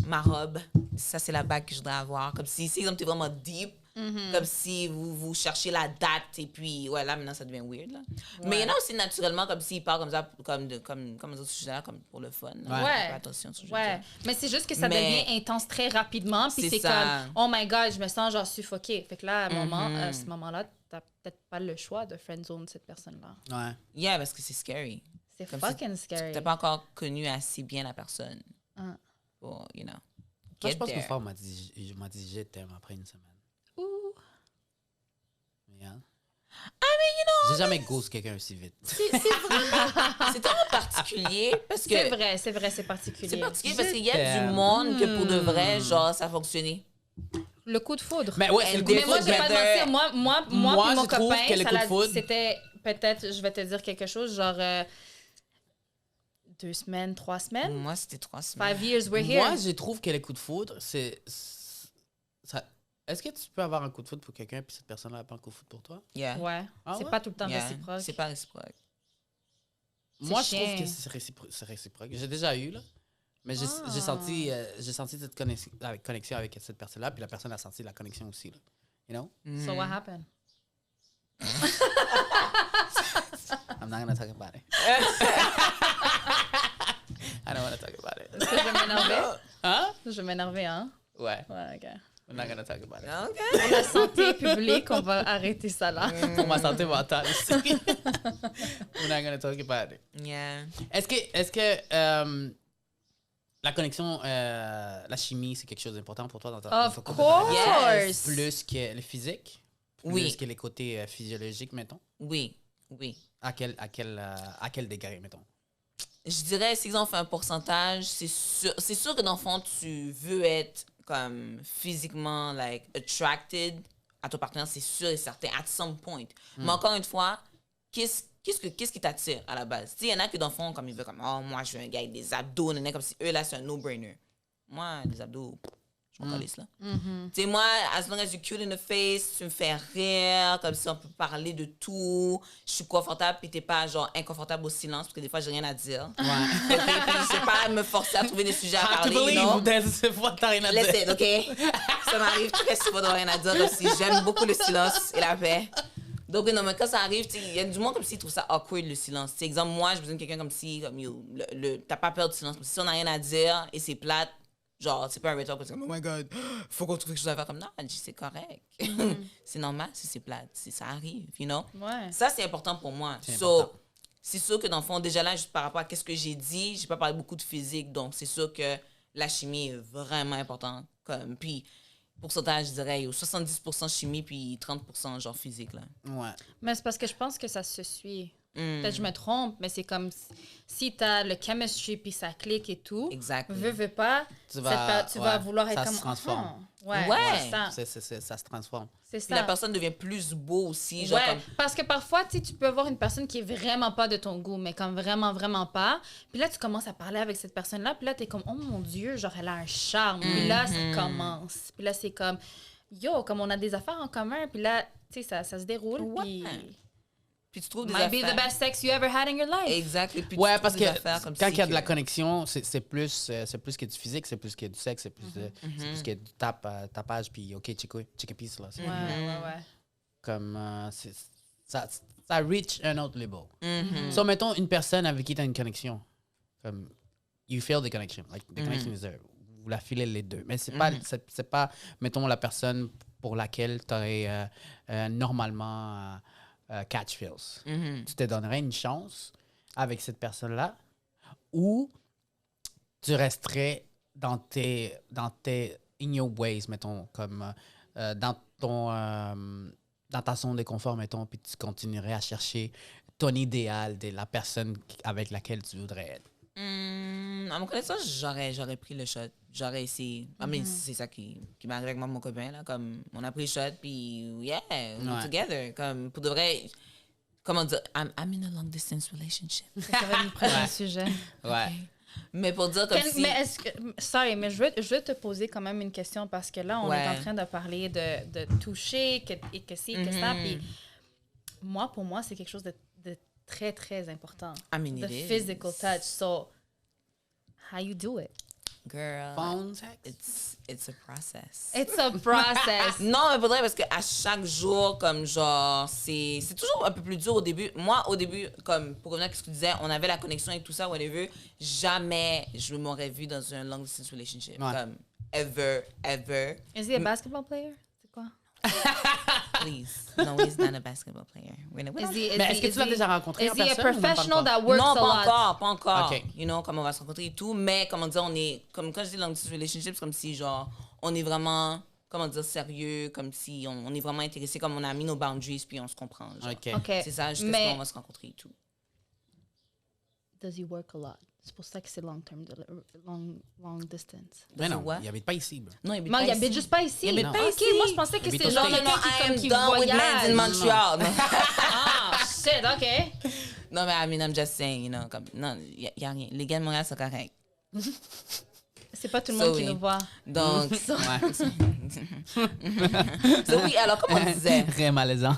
C: ma robe, ça c'est la bague que je voudrais avoir. Comme si exemple, t'es vraiment deep, comme si vous cherchez la date et puis, ouais, là maintenant ça devient weird. Là.
B: Ouais.
C: Mais il y en a aussi naturellement, comme s'ils parlent comme ça, comme les autres sujets, comme pour le fun. Là.
B: Ouais.
C: Fais attention à ce que je veux
B: Ouais.
C: dire.
B: Mais c'est juste que ça
C: Mais-
B: devient intense très rapidement. Puis
C: C'est
B: c'est
C: ça.
B: comme, oh my God, je me sens genre suffoquée. Fait que là, à ce moment-là, t'as peut-être pas le choix de friendzone cette personne-là.
A: Ouais.
C: Yeah, parce que c'est scary.
B: C'est
C: Comme
B: fucking scary.
C: T'as pas encore connu assez bien la personne
B: Ah.
C: pour, you know,
A: Moi, je
C: get
A: pense que mon
C: there.
A: frère m'a dit je t'aime après une semaine.
B: Ouh.
A: Yeah.
C: Ah,
A: J'ai jamais ghost quelqu'un aussi vite.
C: C'est tellement particulier parce que
B: C'est particulier.
C: c'est particulier
A: Je
C: parce qu'il y a du
A: t'aime.
C: monde que pour de vrai, genre, ça a fonctionné.
B: Le coup de foudre.
A: Mais ouais, c'est le coup de
B: Mais moi,
A: foudre,
B: je vais
A: mais-
B: pas te mentir. Moi
A: Moi,
B: puis mon
A: je trouve
B: copain,
A: que le
B: ça
A: coup de foudre-
B: c'était peut-être, je vais te dire quelque chose, genre 2 semaines, 3 semaines.
C: Moi, c'était 3 semaines.
B: 5 years, we're here.
A: Moi, je trouve que les coups de foudre, ça... Est-ce que tu peux avoir un coup de foudre pour quelqu'un puis cette personne-là n'a pas un coup de foudre pour toi?
C: Yeah.
B: Ouais.
A: Ah
B: C'est
A: ouais?
B: pas tout le temps
C: Yeah.
B: réciproque.
C: C'est pas réciproque.
A: Moi, je
B: chiant.
A: trouve que c'est réciproque. J'ai déjà eu, là. Mais j'ai senti cette connexion avec cette personne-là, puis la personne a senti la connexion aussi, là. You know?
B: So what happened?
A: I'm not gonna talk about it. I don't wanna talk about it.
B: Est-ce que je vais m'énerver?
A: Hein?
B: Je vais m'énerver, hein?
A: Ouais.
B: Ouais, OK.
A: I'm not gonna talk about it.
C: OK.
B: Pour la santé publique, on va arrêter ça là.
A: Pour ma santé mentale aussi. We're not gonna talk about it.
C: Yeah.
A: Est-ce que la connexion, la chimie, c'est quelque chose d'important pour toi dans ta
B: Of
A: dans ton couple de relation?
B: course!
A: Plus que le physique?
C: Oui.
A: Plus que les côtés physiologiques, mettons?
C: Oui. Oui.
A: À quel degré, mettons?
C: Je dirais, si on fait un pourcentage, c'est sûr que dans le fond, tu veux être comme physiquement like attracted à ton partenaire, c'est sûr et certain, at some point. Mais encore une fois, qu'est-ce qui t'attire à la base? Il y en a que dans le fond, comme ils veulent, comme, oh, moi, je veux un gars avec des abdos, comme si eux, là, c'est un no-brainer. Moi, des abdos, je m'en calisse, là. Tu sais, moi, as long as you're cute in the face, tu me fais rire, comme si on peut parler de tout, je suis confortable, puis t'es pas, genre, inconfortable au silence, parce que des fois, j'ai rien à dire.
A: Ouais.
C: OK? Puis je sais pas me forcer à trouver des sujets à parler, you know?
A: Des fois, t'as rien à dire.
C: Listen, OK? Ça m'arrive très souvent d'avoir rien à dire, comme si j'aime beaucoup le silence et la paix. Donc, non, mais quand ça arrive, il y a du monde comme s'ils trouvent ça awkward, le silence. T'sais, exemple, moi, j'ai besoin de quelqu'un comme si, comme, yo, t'as pas peur du silence. Si on n'a rien à dire et c'est plate, genre, c'est pas un retard parce que, oh my God, faut qu'on trouve quelque chose à faire comme, non, je dis, c'est correct. C'est normal si c'est plate, si ça arrive, you know?
B: Ouais.
C: Ça, c'est important pour moi.
A: C'est
C: So,
A: important.
C: c'est sûr que dans le fond, déjà là, juste par rapport à ce que j'ai dit, j'ai pas parlé beaucoup de physique, donc c'est sûr que la chimie est vraiment importante. Comme, puis, pourcentage, je dirais, il y a 70% chimie, puis 30% genre physique, là.
A: Ouais.
B: Mais c'est parce que je pense que ça se suit.
C: Mm.
B: Peut-être que je me trompe, mais c'est comme si t'as le chemistry puis ça clique et tout.
C: Exactement.
B: Veux pas, tu vas vouloir être
A: ça
B: comme...
A: se transforme.
B: Ouais,
C: Ouais.
B: c'est ça.
A: Ça se transforme.
B: C'est
C: Puis la
B: ça.
C: personne devient plus beau aussi, genre
B: Ouais,
C: comme...
B: parce que parfois, tu sais, tu peux avoir une personne qui est vraiment pas de ton goût, mais comme vraiment, vraiment pas. Puis là, tu commences à parler avec cette personne-là, puis là, t'es comme, oh mon Dieu, genre, elle a un charme. Puis là, ça commence. Puis là, c'est comme, yo, comme on a des affaires en commun, puis là, tu sais, ça se déroule,
C: Ouais.
B: puis...
C: Puis tu trouves des
B: Might be
C: affaires.
B: the best sex you ever had in your life.
C: Exact. Et puis tu
A: Ouais,
C: trouves
A: parce
C: des
A: que
C: affaires comme
A: quand
C: si
A: il y a de la
C: que-
A: connexion, c'est plus que du physique, c'est plus que du sexe, c'est plus que du tapage, puis OK, check piece, là. C'est
B: Ouais.
A: comme... ça reach un autre level.
C: Mhm.
A: So, mettons une personne avec qui tu as une connexion. Comme, you feel the connection. Like, the connection is there. Vous la filez les deux. Mais c'est pas, mettons, la personne pour laquelle tu aurais normalement catch feels.
C: Mhm.
A: Tu te donnerais une chance avec cette personne-là ou tu resterais dans tes in your ways, mettons, comme dans ta zone de confort, mettons, puis tu continuerais à chercher ton idéal de la personne avec laquelle tu voudrais être.
C: À mon connaissance, j'aurais pris le shot. J'aurais essayé. I mean, c'est ça qui m'est arrivé avec moi, mon copain. Là, comme, on a pris le shot, puis yeah, we're together. Comme, pour de vrai, comment dire, I'm in a long distance relationship.
B: Ça va être le prochain sujet.
A: Ouais.
C: Mais pour dire comme si...
B: Mais est-ce que... Sorry, mais je veux te poser quand même une question parce que là, on est en
C: Ouais.
B: train de parler de toucher, que ci, que ça. Puis moi, pour moi, c'est quelque chose de très, très important.
C: I mean,
B: The
C: it is.
B: physical touch. So, how you do it?
C: Girl,
A: Phone sex?
C: it's a process.
B: It's a process.
C: Non, mais faudrait parce qu'à chaque jour, comme genre, c'est toujours un peu plus dur au début. Moi, au début, comme pour revenir à ce que tu disais, on avait la connexion et tout ça, whatever. Jamais je m'aurais vu dans un long distance relationship.
A: Ouais.
C: Comme, ever.
B: Is he a basketball player? C'est quoi?
C: Please. No, he's not a basketball player.
A: Mais est-ce que tu l'as déjà rencontré en
B: Is he a
A: personne ou même pas
B: professional
A: encore?
B: that works
C: Non,
B: a lot?
C: pas encore.
A: Ok.
C: You know, comme on va se rencontrer et tout. Mais, comment dire, on est, comme quand je dis long distance relationship, c'est comme si, genre, on est vraiment, comment dire, sérieux, comme si on est vraiment intéressé, comme on a mis nos boundaries, puis on se comprend. Genre.
A: OK.
B: OK.
C: C'est ça, jusqu'à ce
B: Mais
C: qu'on va se rencontrer et tout.
B: does he work a lot? C'est pour ça que c'est long distance.
A: Mais non,
C: what?
A: il habite pas ici, bro.
C: Non, il habite
B: Non,
C: pas
B: il habite
C: ici.
B: juste pas ici.
C: Il habite
B: OK,
C: pas ici.
B: moi je pensais que
A: Il
B: c'était
A: habite
B: genre
A: au
B: quelqu'un
A: States.
B: qui, comme, qui
C: done with
B: voyage.
C: men in Montreal.
B: Ah, shit, OK.
C: Non, mais I mean, I'm just saying, you know, comme, non, y a rien. Les gars de Montréal sont corrects.
B: C'est pas tout le monde
C: So,
B: qui
C: oui.
B: nous voit.
C: Donc,
A: Ouais.
C: so, oui, alors, comment on disait?
A: Très malaisant.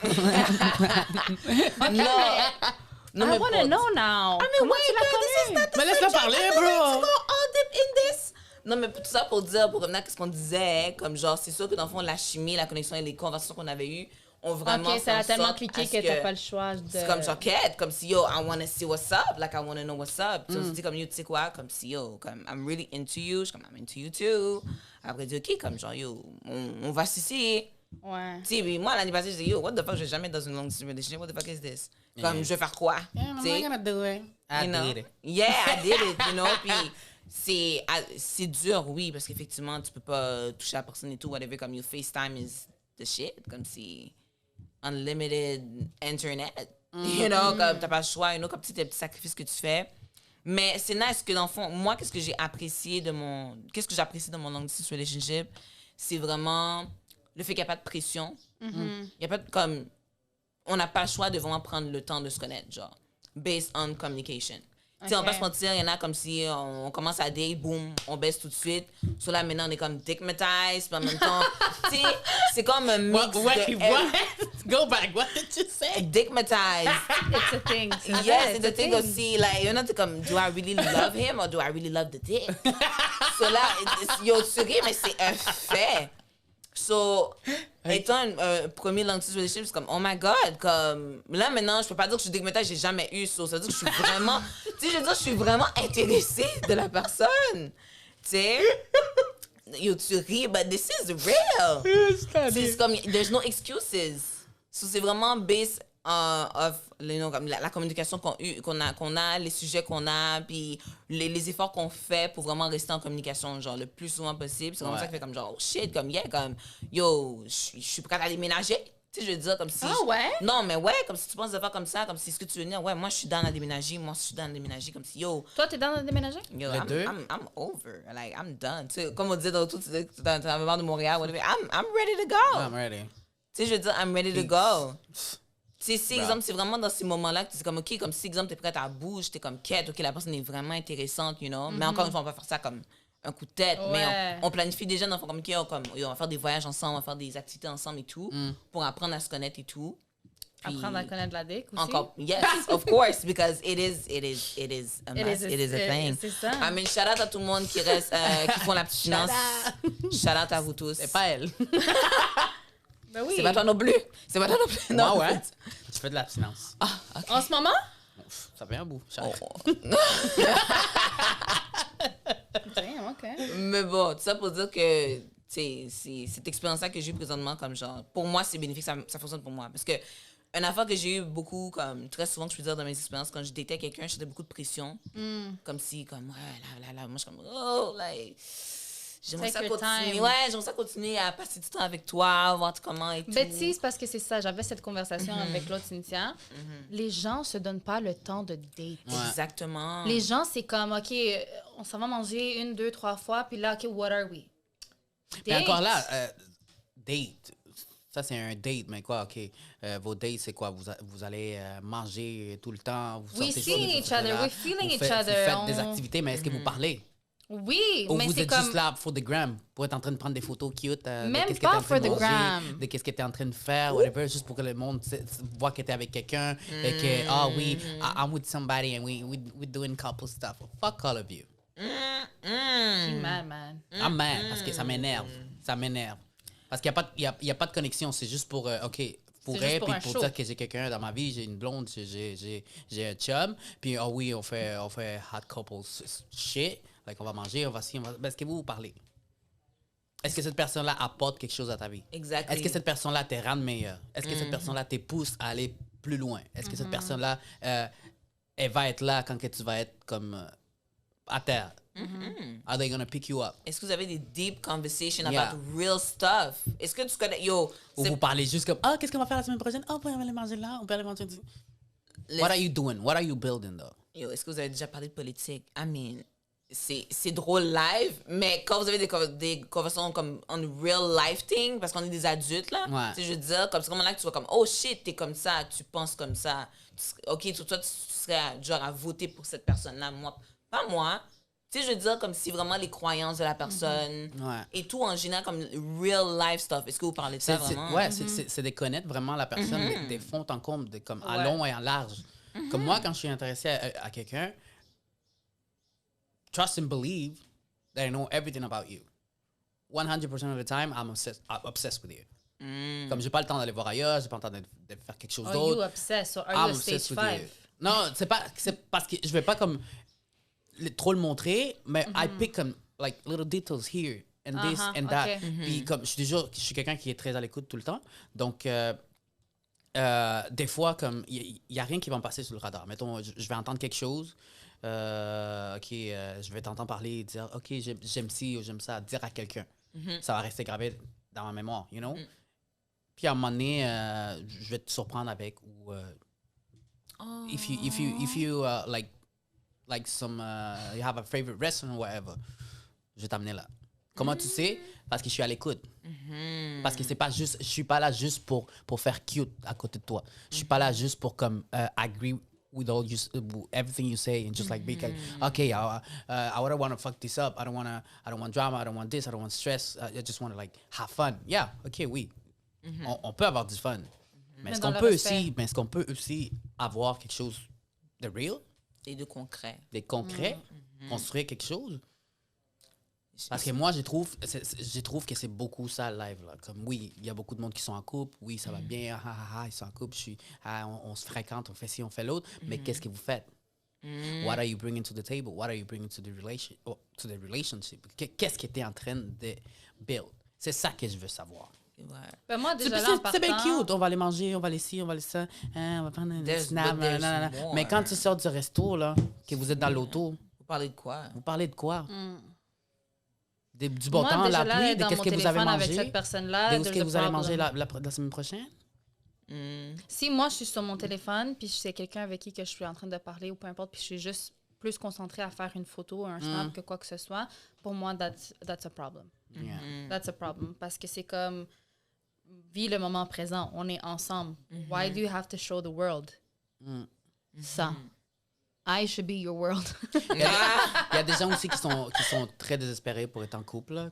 C: Non, non,
B: I
C: mais
B: want to
C: bon,
B: know now. Comment tu l'as connu?
A: Mais laisse-le parler, bro.
C: Let's go all deep in this. Non, mais tout ça pour dire, pour revenir à ce qu'on disait, comme genre, c'est sûr que dans le fond, la chimie, la connexion et les conversations qu'on avait eues ont vraiment
B: OK,
C: fait
B: ça
C: en
B: a tellement
C: sorte
B: cliqué
C: à ce
B: que t'as pas le choix de...
C: C'est comme genre, quête, comme si, yo, I want to see what's up, like, I want to know what's up. Tu sais, on se dit comme, yo, tu sais quoi, comme si, yo, comme, I'm really into you, je suis comme, I'm into you too. Après, dire, OK, comme genre, yo, on va s'essayer.
B: Ouais.
C: Tu sais, puis moi, l'année passée, je dis, yo, what the fuck, je vais jamais dans une longue relationship, what the fuck is this? Comme, je vais faire quoi?
A: Yeah, I'm
C: Tu sais?
A: not gonna do it. I
C: You know?
A: did it.
C: Yeah, I did it, you know. Puis c'est dur, oui, parce qu'effectivement, tu peux pas toucher à personne et tout, whatever, comme you FaceTime is the shit, comme si unlimited internet, you know, comme t'as pas le choix, you know, comme tes petits sacrifices que tu fais. Mais c'est nice que dans le fond, moi, qu'est-ce que j'apprécie dans mon long distance relationship, c'est vraiment le fait qu'il n'y a pas de pression. Il y a pas de, comme, on n'a pas le choix de vraiment prendre le temps de se connaître, genre, based on communication. Tu sais, on va pas se mentir, il y en a comme si on commence à date, boum, on baisse tout de suite. Sur là, maintenant, on est comme dickmatized, puis en même temps, tu sais, c'est comme un mix
A: Wait,
C: de...
A: what? Go back. What did you say?
C: Dickmatized.
B: It's a thing.
C: Yes, it's a thing aussi. Like, you know, t'es comme, do I really love him or do I really love the dick? So là, yo, tu ris, mais c'est un fait. So, étant un premier long distance relationship, c'est comme, oh my God, comme, là maintenant, je peux pas dire que je suis dickmatized, j'ai jamais eu ça. Ça veut dire que je suis vraiment, tu sais, je veux dire, je suis vraiment intéressée de la personne. Tu sais? Yo, tu ris, but this is real. C'est comme, there's no excuses. So, c'est vraiment based off, you know, comme la communication qu'on a, les sujets qu'on a, puis les efforts qu'on fait pour vraiment rester en communication, genre, le plus souvent possible. C'est vraiment ça qui fait comme, genre, oh shit, comme, yeah, comme, yo, je suis prête à déménager. Tu sais, je veux dire, comme si...
B: Ah ouais?
C: Non, mais ouais, comme si tu penses de faire comme ça, comme si ce que tu veux dire, ouais, moi, je suis dans la déménager, moi, je suis dans la déménager, comme si, yo...
B: Toi, t'es dans le déménager?
C: Yo,
A: Les deux?
C: I'm over. Like, I'm done. Tu sais, comme on disait dans tout, tu avais marre de Montréal, whatever. I'm ready to go.
A: I'm ready.
C: Tu sais, je veux dire, I'm ready to go. Tu sais, si, exemple, c'est vraiment dans ces moments-là que tu es comme, OK, comme si, exemple, t'es prête à bouger, t'es comme quête, OK, la personne est vraiment intéressante, you know. Mais encore une fois, on va faire ça comme un coup de tête.
B: Ouais.
C: Mais on planifie déjà dans le fond, comme, OK, on va faire des voyages ensemble, on va faire des activités ensemble et tout, pour apprendre à se connaître et tout. Puis,
B: Apprendre à connaître la dick aussi.
C: encore, yes, of course, because it is a mess, it is a thing.
B: C'est ça.
C: I mean, shout out à tout le monde qui reste, qui font la petite finance. Shout out à vous tous.
A: C'est pas elle.
B: Ben oui.
C: C'est pas toi non plus. C'est pas toi non plus. Non,
A: Moi, ouais. Tu fais de l'abstinence.
B: En ce moment?
A: Ça fait un bout.
B: Damn, OK.
C: Mais bon, tout ça pour dire que c'est cette expérience-là que j'ai eue présentement, comme genre, pour moi, c'est bénéfique, ça fonctionne pour moi. Parce que une affaire que j'ai eu beaucoup, comme très souvent, que je peux dire dans mes expériences, quand je datais quelqu'un, je sentais beaucoup de pression. Comme si, comme, ouais, là, moi, je suis comme, oh, like, j'aimerais ça
B: Take your
C: continuer.
B: time.
C: Ouais, j'aimerais ça continuer à passer du temps avec toi, voir comment et tout.
B: Betty, c'est parce que c'est ça. J'avais cette conversation avec l'autre Cynthia. Les gens se donnent pas le temps de date.
A: Ouais.
C: Exactement.
B: Les gens, c'est comme, OK, on s'en va manger 1, 2, 3 fois, puis là, OK, what are we?
A: Mais
B: Date.
A: encore là, date. Ça, c'est un date, mais quoi, OK. Vos dates, c'est quoi? Vous allez manger tout le temps? Vous
B: We
A: sortez
B: see
A: sur
B: each other,
A: là,
B: we're feeling
A: vous
B: each
A: faites-
B: other,
A: Vous faites
B: on-
A: des activités, mais est-ce que vous parlez?
B: Oui,
A: Ou
B: mais
A: vous
B: c'est
A: êtes
B: comme...
A: juste là pour the gram, pour être en train de prendre des photos cute de
B: Même
A: qu'est-ce que
B: pas
A: t'es en train
B: for
A: de
B: the
A: manger,
B: gram.
A: de qu'est-ce que t'es en train de faire, whatever, juste pour que le monde voit que t'es avec quelqu'un et que, ah oui, I'm with somebody and we doing couple stuff. Fuck all of you.
B: Imagine. mad, man.
A: I'm mad parce que ça m'énerve. Ça m'énerve. Parce qu'il n'y a pas de connexion. C'est juste pour, OK, pour
B: C'est
A: rire,
B: juste pour
A: puis
B: un
A: pour
B: show.
A: dire que j'ai quelqu'un dans ma vie, j'ai une blonde, j'ai un chum, puis oh oui, on fait hot couples shit. Like, on va manger, on va ci, on va... Ben, est-ce que vous parlez? Est-ce que cette personne-là apporte quelque chose à ta vie?
C: Exactly.
A: Est-ce que cette personne-là te rend meilleur? Est-ce que cette personne-là te pousse à aller plus loin? Est-ce que cette personne-là, elle va être là quand que tu vas être comme à terre? Are they gonna pick you up?
C: Est-ce que vous avez des deep conversations
A: Yeah.
C: about real stuff? Est-ce que tu connais... Yo,
A: Ou
C: c'est-
A: vous parlez juste comme, ah, qu'est-ce qu'on va faire la semaine prochaine? Ah, on peut aller manger là, on peut aller manger... What are you doing? What are you building, though?
C: Yo, est-ce que vous avez déjà parlé de politique? I mean, c'est drôle live, mais quand vous avez des conversations comme on real life thing, parce qu'on est des adultes, là,
A: Ouais.
C: tu sais, je veux dire, comme c'est comme là que tu vois comme, oh shit, t'es comme ça, tu penses comme ça. Ok, toi, tu serais genre à voter pour cette personne-là. Moi, pas moi. Tu sais, je veux dire, comme si vraiment les croyances de la personne
A: Ouais.
C: et tout en général, comme real life stuff. Est-ce que vous parlez de ça vraiment?
A: Ouais, c'est de connaître vraiment la personne des fonds en comble, comme à
B: Ouais.
A: long et en large. Comme moi, quand je suis intéressé à quelqu'un, trust and believe that I know everything about you. 100% of the time, I'm obsessed with you. Comme j'ai pas le temps d'aller voir ailleurs, j'ai pas le temps de faire quelque chose
B: Are you
A: d'autre.
B: obsessed or are
A: I'm
B: you a stage
A: obsessed with you.
B: 5?
A: Non, c'est parce que je vais pas comme trop le montrer, mais I pick comme like little details here and this
B: Uh-huh,
A: and that.
B: ok.
A: Puis comme je suis quelqu'un qui est très à l'écoute tout le temps, donc des fois comme il y a rien qui va me passer sur le radar. Mettons, je vais entendre quelque chose. Je vais t'entendre parler et dire ok, j'aime ci ou j'aime ça, dire à quelqu'un. Ça va rester gravé dans ma mémoire, you know. Puis à un moment donné, je vais te surprendre avec ou if you like some you have a favorite restaurant or whatever, je vais t'amener là. Comment tu sais? Parce que je suis à l'écoute. Parce que c'est pas juste, je suis pas là juste pour faire cute à côté de toi. Je suis pas là juste pour comme agree with all you everything you say and just like be like, okay, I don't want to fuck this up. I don't want drama. I don't want this. I don't want stress. I just want to like have fun. Yeah, okay, oui. On peut avoir du fun. Mais est-ce
B: dans
A: qu'on
B: le
A: peut
B: respect.
A: aussi, mais est-ce qu'on peut aussi avoir quelque chose de real,
C: Et de concret.
A: de concret, construire quelque chose? Parce que moi, je trouve que c'est beaucoup ça, le live. Là. Comme, oui, il y a beaucoup de monde qui sont en couple. Oui, ça va bien. Ils sont en couple. On se fréquente, on fait ci, on fait l'autre. Mais qu'est-ce que vous faites? What are you bringing to the table? What are you bringing to the relationship? Qu'est-ce que tu es en train de build? C'est ça que je veux savoir.
C: Ouais.
B: Ben moi,
A: C'est
B: déjà là, en
A: c'est bien
B: partant,
A: cute. On va aller manger, on va aller ci, on va aller ça. Hein, on va prendre un
C: There's-
A: snack.
C: but there's
A: nanana.
C: more.
A: Mais quand tu sors du resto, là, que vous êtes dans l'auto,
C: Vous parlez de quoi?
A: vous parlez de quoi? Du beau
B: Mm. moi,
A: temps,
B: déjà
A: la
B: là,
A: pluie,
B: être
A: de
B: dans
A: qu'est-ce
B: mon
A: que vous avez
B: téléphone avec
A: mangé?
B: cette personne-là,
A: De où est-ce
B: there's
A: que
B: a
A: vous allez
B: problem.
A: manger la semaine prochaine?
B: Si moi, je suis sur mon téléphone, puis c'est quelqu'un avec qui que je suis en train de parler ou peu importe, puis je suis juste plus concentrée à faire une photo, un snap, que quoi que ce soit, pour moi, that's a problem.
A: Yeah.
B: That's a problem. Parce que c'est comme, vis le moment présent, on est ensemble. Why do you have to show the world? Ça. I should be your world.
A: Il y a des gens aussi qui sont très désespérés pour être en couple, là,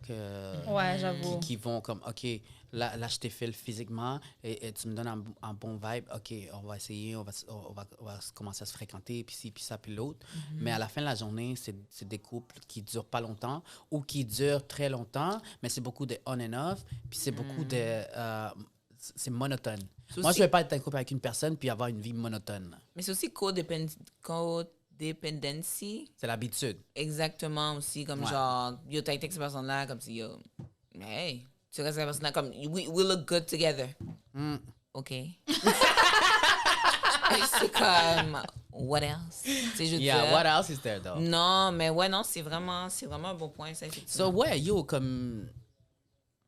B: Ouais, j'avoue.
A: qui vont comme, OK, là je t'ai fait physiquement et tu me donnes un bon vibe. OK, on va essayer, on va commencer à se fréquenter, puis ci, puis ça, puis l'autre. Mais à la fin de la journée, c'est des couples qui durent pas longtemps ou qui durent très longtemps, mais c'est beaucoup de on and off, puis c'est beaucoup de... c'est monotone. Moi, je ne vais pas être en couple avec une personne puis avoir une vie monotone.
C: Mais c'est aussi codependency.
A: C'est l'habitude.
C: Exactement aussi, comme
A: Ouais.
C: genre, yo, t'as été avec cette personne-là, comme si, yo, hey, tu restes avec cette personne-là, comme, we look good together. OK. C'est comme, what else? Tu sais, je veux
A: Yeah,
C: dire-
A: what else is there, though?
C: Non, mais ouais, non, c'est vraiment un bon point, ça, effectivement.
A: So, ouais, yo, comme...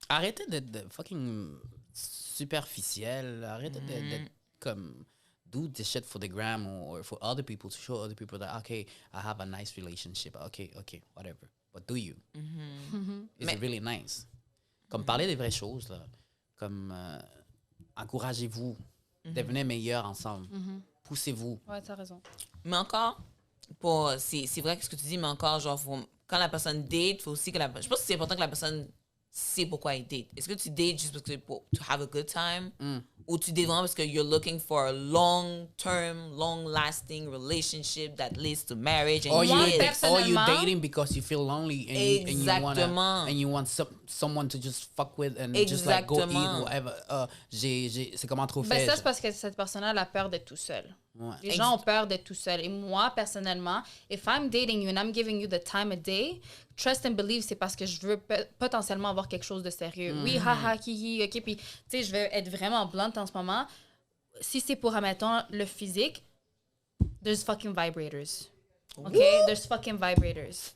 A: Arrêtez d'être fucking superficiel. Arrêtez d'être comme... Do this shit for the gram or for other people, to show other people that, okay, I have a nice relationship. Okay, whatever. But do you? Is it really nice? Comme parler des vraies choses, là. Comme encouragez-vous. Devenez meilleurs ensemble. Poussez-vous.
B: Ouais, t'as raison.
C: Mais encore, c'est vrai que ce que tu dis, mais encore, genre, quand la personne date, faut aussi que je pense que c'est important que la personne c'est pourquoi il date. Est-ce que tu dates juste parce que pour to have a good time? Ou tu dates vraiment parce que you're looking for a long-term, long-lasting relationship that leads to marriage and
A: Or
B: Moi,
C: kids?
B: personnellement-
A: you dating because you feel lonely
C: Exactement.
A: and you want someone to just fuck with and just like go eat
C: Exactement.
A: whatever. C'est comment trop
B: Ben
A: fait.
B: ça, c'est parce que cette personne-là a peur d'être tout seul.
A: Ouais.
B: Les gens ont peur d'être tout seul. Et moi, personnellement, if I'm dating you and I'm giving you the time of day, trust and believe, c'est parce que je veux potentiellement avoir quelque chose de sérieux. Oui, haha, hihi, OK, puis, tu sais, je vais être vraiment blunt en ce moment. Si c'est pour, admettons, le physique, there's fucking vibrators. OK? There's fucking vibrators.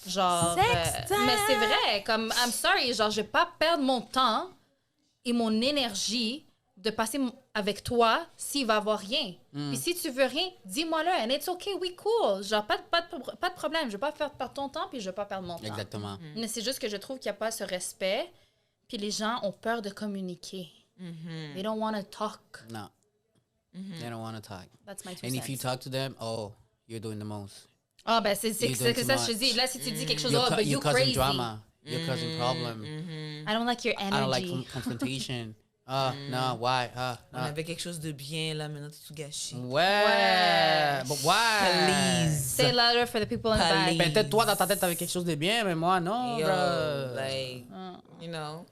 B: Genre... mais c'est vrai, comme, I'm sorry, genre, je vais pas perdre mon temps et mon énergie de passer avec toi s'il va avoir rien. Puis si tu veux rien, dis-moi-le. And it's okay, we cool. Genre, pas de problème. Je vais pas faire perdre ton temps, puis je vais pas perdre mon temps.
A: Exactement.
B: Mais c'est juste que je trouve qu'il n'y a pas ce respect, puis les gens ont peur de communiquer. They don't want to talk.
A: No. They don't want to talk.
B: That's my two
A: And if you
B: cents.
A: talk to them, oh, you're doing the most.
B: Ah, ben c'est
A: You
B: que
A: doing
B: ça
A: too
B: que je te
A: much.
B: dis. Là, si tu dis quelque chose,
A: You're,
B: oh, but you
A: you're causing
B: crazy.
A: drama. You're causing problem.
B: I don't like your energy.
A: I don't like confrontation. No, why?
C: On avait quelque chose de bien, là, maintenant, t'es tout gâché.
A: Ouais. But why?
B: Say louder for the people in the back.
C: Please.
A: Ben, peut-être toi, dans ta tête, t'avais quelque chose de bien, mais moi, non,
C: Yo,
A: bro.
C: like, you know.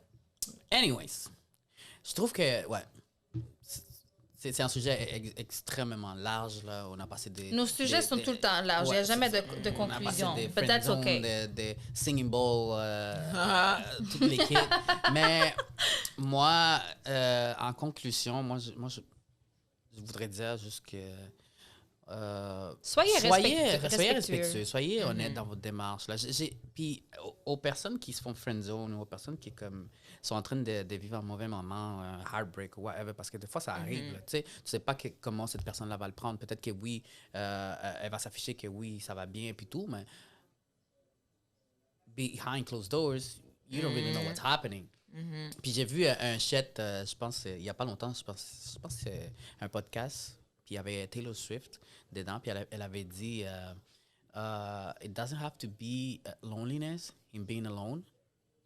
A: Anyways, je trouve que, ouais, c'est un sujet extrêmement large, là. On a passé des...
B: Nos sujets sont tout le temps larges. Il n'y a
A: Ouais,
B: jamais
A: c'est
B: de
A: ça. On a passé
B: conclusion.
A: des
B: But that's
A: friend
B: okay.
A: zones, des singing bowl, toute l'équipe. Mais moi, en conclusion, je voudrais dire juste que...
B: Soyez
A: respectueux, soyez honnête dans votre démarche. Là. Puis aux personnes qui se font friendzone, aux personnes qui sont en train de vivre un mauvais moment, un heartbreak ou whatever, parce que des fois ça arrive. Là, tu sais pas comment cette personne-là va le prendre. Peut-être que oui, elle va s'afficher que oui, ça va bien puis tout, mais behind closed doors, you don't really know what's happening. Puis j'ai vu un chat, je pense, il y a pas longtemps, je pense que c'est un podcast. Puis il y avait Taylor Swift dedans, puis elle avait dit it doesn't have to be loneliness in being alone,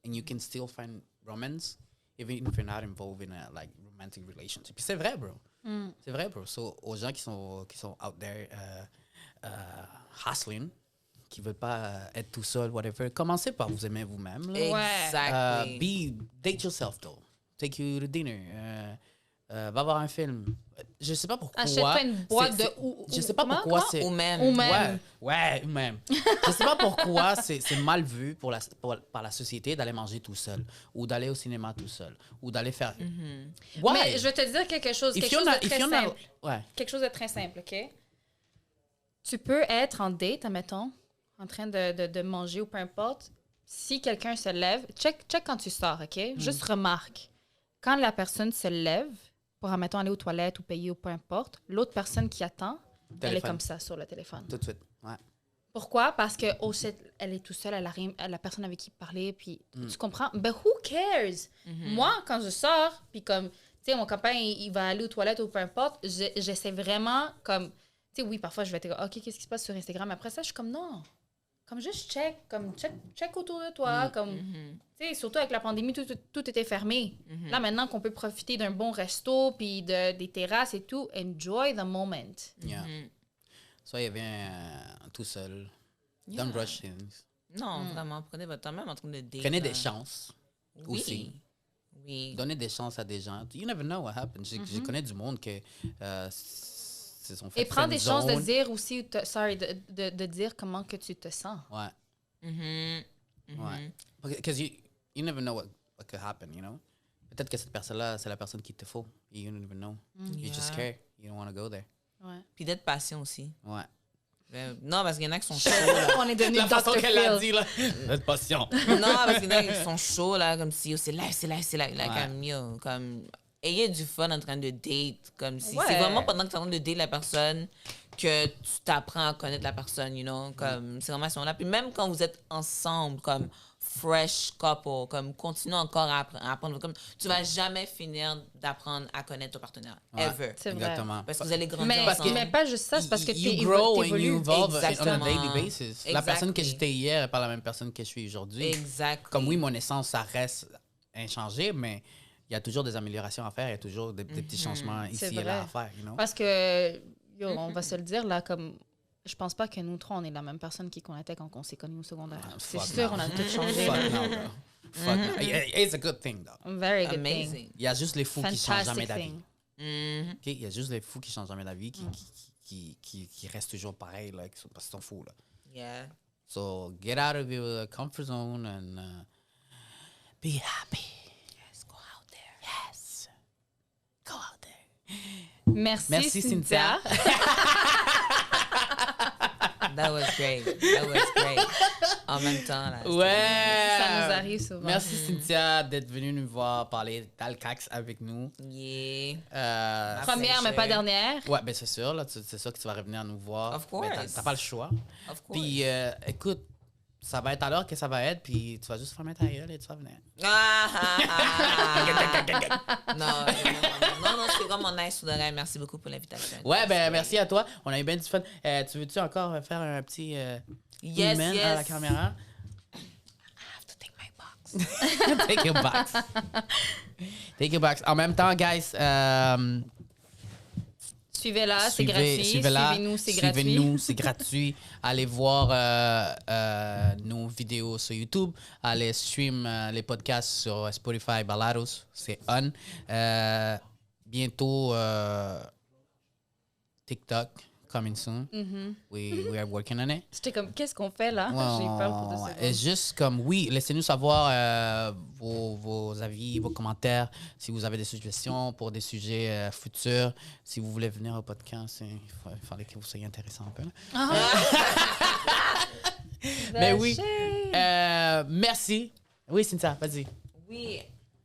A: and you can still find romance even if you're not involved in a like romantic relationship. Puis c'est vrai, bro. C'est vrai, bro. So aux gens qui sont out there hustling, qui veulent pas être tout seul, whatever, commencez par vous aimer vous-même. Là.
C: Exactly.
A: Date yourself though. Take you to dinner. Va voir un film. Je sais pas pourquoi.
B: Achète-toi une boîte de...
A: Je sais pas pourquoi c'est...
C: Ou même.
B: Ou même.
A: Ouais, ou même. Je sais pas pourquoi c'est mal vu par la société d'aller manger tout seul, ou d'aller au cinéma tout seul, ou d'aller faire... Why?
B: Mais je vais te dire quelque chose de très simple.
A: Ouais.
B: Quelque chose de très simple, OK? Tu peux être en date, admettons, en train de manger ou peu importe. Si quelqu'un se lève, check quand tu sors, OK? Juste remarque. Quand la personne se lève pour, admettons, aller aux toilettes ou payer ou peu importe, l'autre personne qui attend, elle est comme ça sur le téléphone.
A: Tout de suite, ouais.
B: Pourquoi? Parce que elle est tout seule, elle a rien, la personne avec qui parler, puis tu comprends? Ben, who cares? Moi, quand je sors, puis comme, tu sais, mon copain, il va aller aux toilettes ou peu importe, j'essaie vraiment, comme, tu sais, oui, parfois, je vais être OK, qu'est-ce qui se passe sur Instagram? Après ça, je suis comme, non. Comme juste check autour de toi, comme, tu sais, surtout avec la pandémie, tout était fermé. Là, maintenant qu'on peut profiter d'un bon resto, puis des terrasses et tout, enjoy the moment.
A: Yeah. Soyez bien tout seul. Don't rush things.
C: Non, vraiment, prenez votre temps, même en train de date.
A: Prenez
C: là.
A: des chances aussi.
C: Oui.
A: Donnez des chances à des gens. You never know what happens. Je connais du monde que se sont fait
B: Et prends des chances de
A: friendzone.
B: dire aussi, de dire comment que tu te sens.
A: Ouais. Ouais. Because you never know what could happen, you know? Peut-être que cette personne-là, c'est la personne qu'il te faut. You don't even know. You just care. You don't want to go there.
B: Ouais.
C: Puis d'être patient aussi.
A: Ouais.
C: Non, parce qu'il y en a qui sont chauds, là.
B: On est devenu
A: La façon
B: Dr.
A: qu'elle l'a
B: Phil.
A: dit, là. Être patient.
C: Non, parce qu'il y en a qui sont chauds, là, comme si, oh, c'est live. Là,
A: Ouais.
C: comme, yo, comme, ayez du fun en train de date. Comme si,
B: Ouais.
C: c'est vraiment pendant que tu es en train de date la personne que tu t'apprends à connaître la personne, you know, comme ces relations-là. Puis même quand vous êtes ensemble, comme fresh couple, comme continue encore à apprendre, comme tu vas jamais finir d'apprendre à connaître ton partenaire, ever.
B: C'est vrai.
A: Exactement.
C: Parce que vous allez grandir ensemble.
B: Mais pas juste ça, c'est parce que tu
A: you grow and you
B: évolues.
A: evolve on a
C: Exactement.
A: daily basis. La personne que
C: Exactly.
A: j'étais hier n'est pas la même personne que je suis aujourd'hui.
C: Exact.
A: Comme oui, mon essence, ça reste inchangé, mais il y a toujours des améliorations à faire, il y a toujours des petits changements
B: C'est
A: ici et là
B: vrai.
A: à faire, you know?
B: Parce que, on va se le dire, là, comme... Je pense pas que nous trois, on est la même personne qu'on était quand on s'est connus au segondaire. C'est
A: fuck
B: sûr,
A: no.
B: on a tout changé.
A: Fuck no, bro. Fuck no. It's a good thing, though.
B: Very good thing.
C: Amazing.
A: Il y a juste les fous qui changent jamais
B: Fantastic
A: d'avis.
B: thing.
C: Mhm.
A: OK? Il y a juste les fous qui changent jamais d'avis, qui restent toujours pareils, là, parce qu'ils sont fous, là.
C: Yeah.
A: So, get out of your comfort zone and be happy.
C: Yes, go out there.
A: Yes. Go out there.
B: Merci, Cynthia.
C: That was great. That was great. En même temps, là.
A: Ouais.
B: Ça nous arrive souvent.
A: Merci Cynthia d'être venue nous voir parler d'Alcax avec nous.
C: Yeah.
B: Première, mais pas dernière.
A: Ouais, ben c'est sûr, là, c'est ça que tu vas revenir nous voir.
C: Of course.
A: Ben, t'as pas le choix.
C: Of course.
A: Puis, écoute, ça va être à l'heure que ça va être, puis tu vas juste fermer ta gueule et tu vas venir.
C: Non, c'est vraiment nice, Soudorel. Merci beaucoup pour l'invitation.
A: Ouais, ben merci à toi. On a eu bien du fun. Tu veux-tu encore faire un petit
C: Yes,
A: email
C: yes.
A: à la caméra?
C: I have to take my box.
A: Take your box. Take your box. En même temps, guys,
B: Suivez-la, c'est gratuit.
A: Suivez-la.
B: Suivez-nous, c'est gratuit.
A: Suivez-nous, c'est gratuit. Allez voir nos vidéos sur YouTube. Allez stream les podcasts sur Spotify, Balados. C'est on. Bientôt, TikTok, coming soon. We are working on it.
B: J'étais comme, qu'est-ce qu'on fait là? J'ai eu peur pour 2 secondes.
A: Et juste comme, oui, laissez-nous savoir vos avis, vos commentaires, si vous avez des suggestions pour des sujets futurs, si vous voulez venir au podcast, il fallait que vous soyez intéressant un peu. Là. Mais oui, merci. Oui, Cynthia, vas-y.
C: Oui,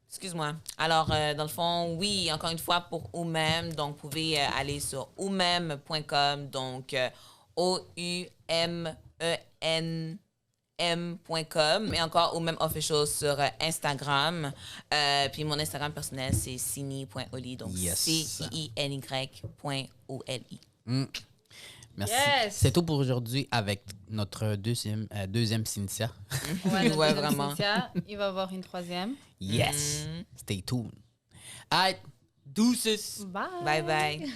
C: excuse-moi. Alors, dans le fond, oui, encore une fois, pour Oumem, donc vous pouvez aller sur oumem.com, donc OUMENM.com, et encore Oumem Official sur Instagram. Puis mon Instagram personnel, c'est cini.oli, donc
A: Yes.
C: CINY.OLI.
A: Merci.
B: Yes.
A: C'est tout pour aujourd'hui avec notre deuxième Cynthia.
B: Ouais, notre
C: Ouais,
B: deuxième
C: vraiment.
B: Cynthia, il va y avoir une troisième.
A: Yes. Stay tuned. All right. Deuces.
B: Bye.
C: Bye bye.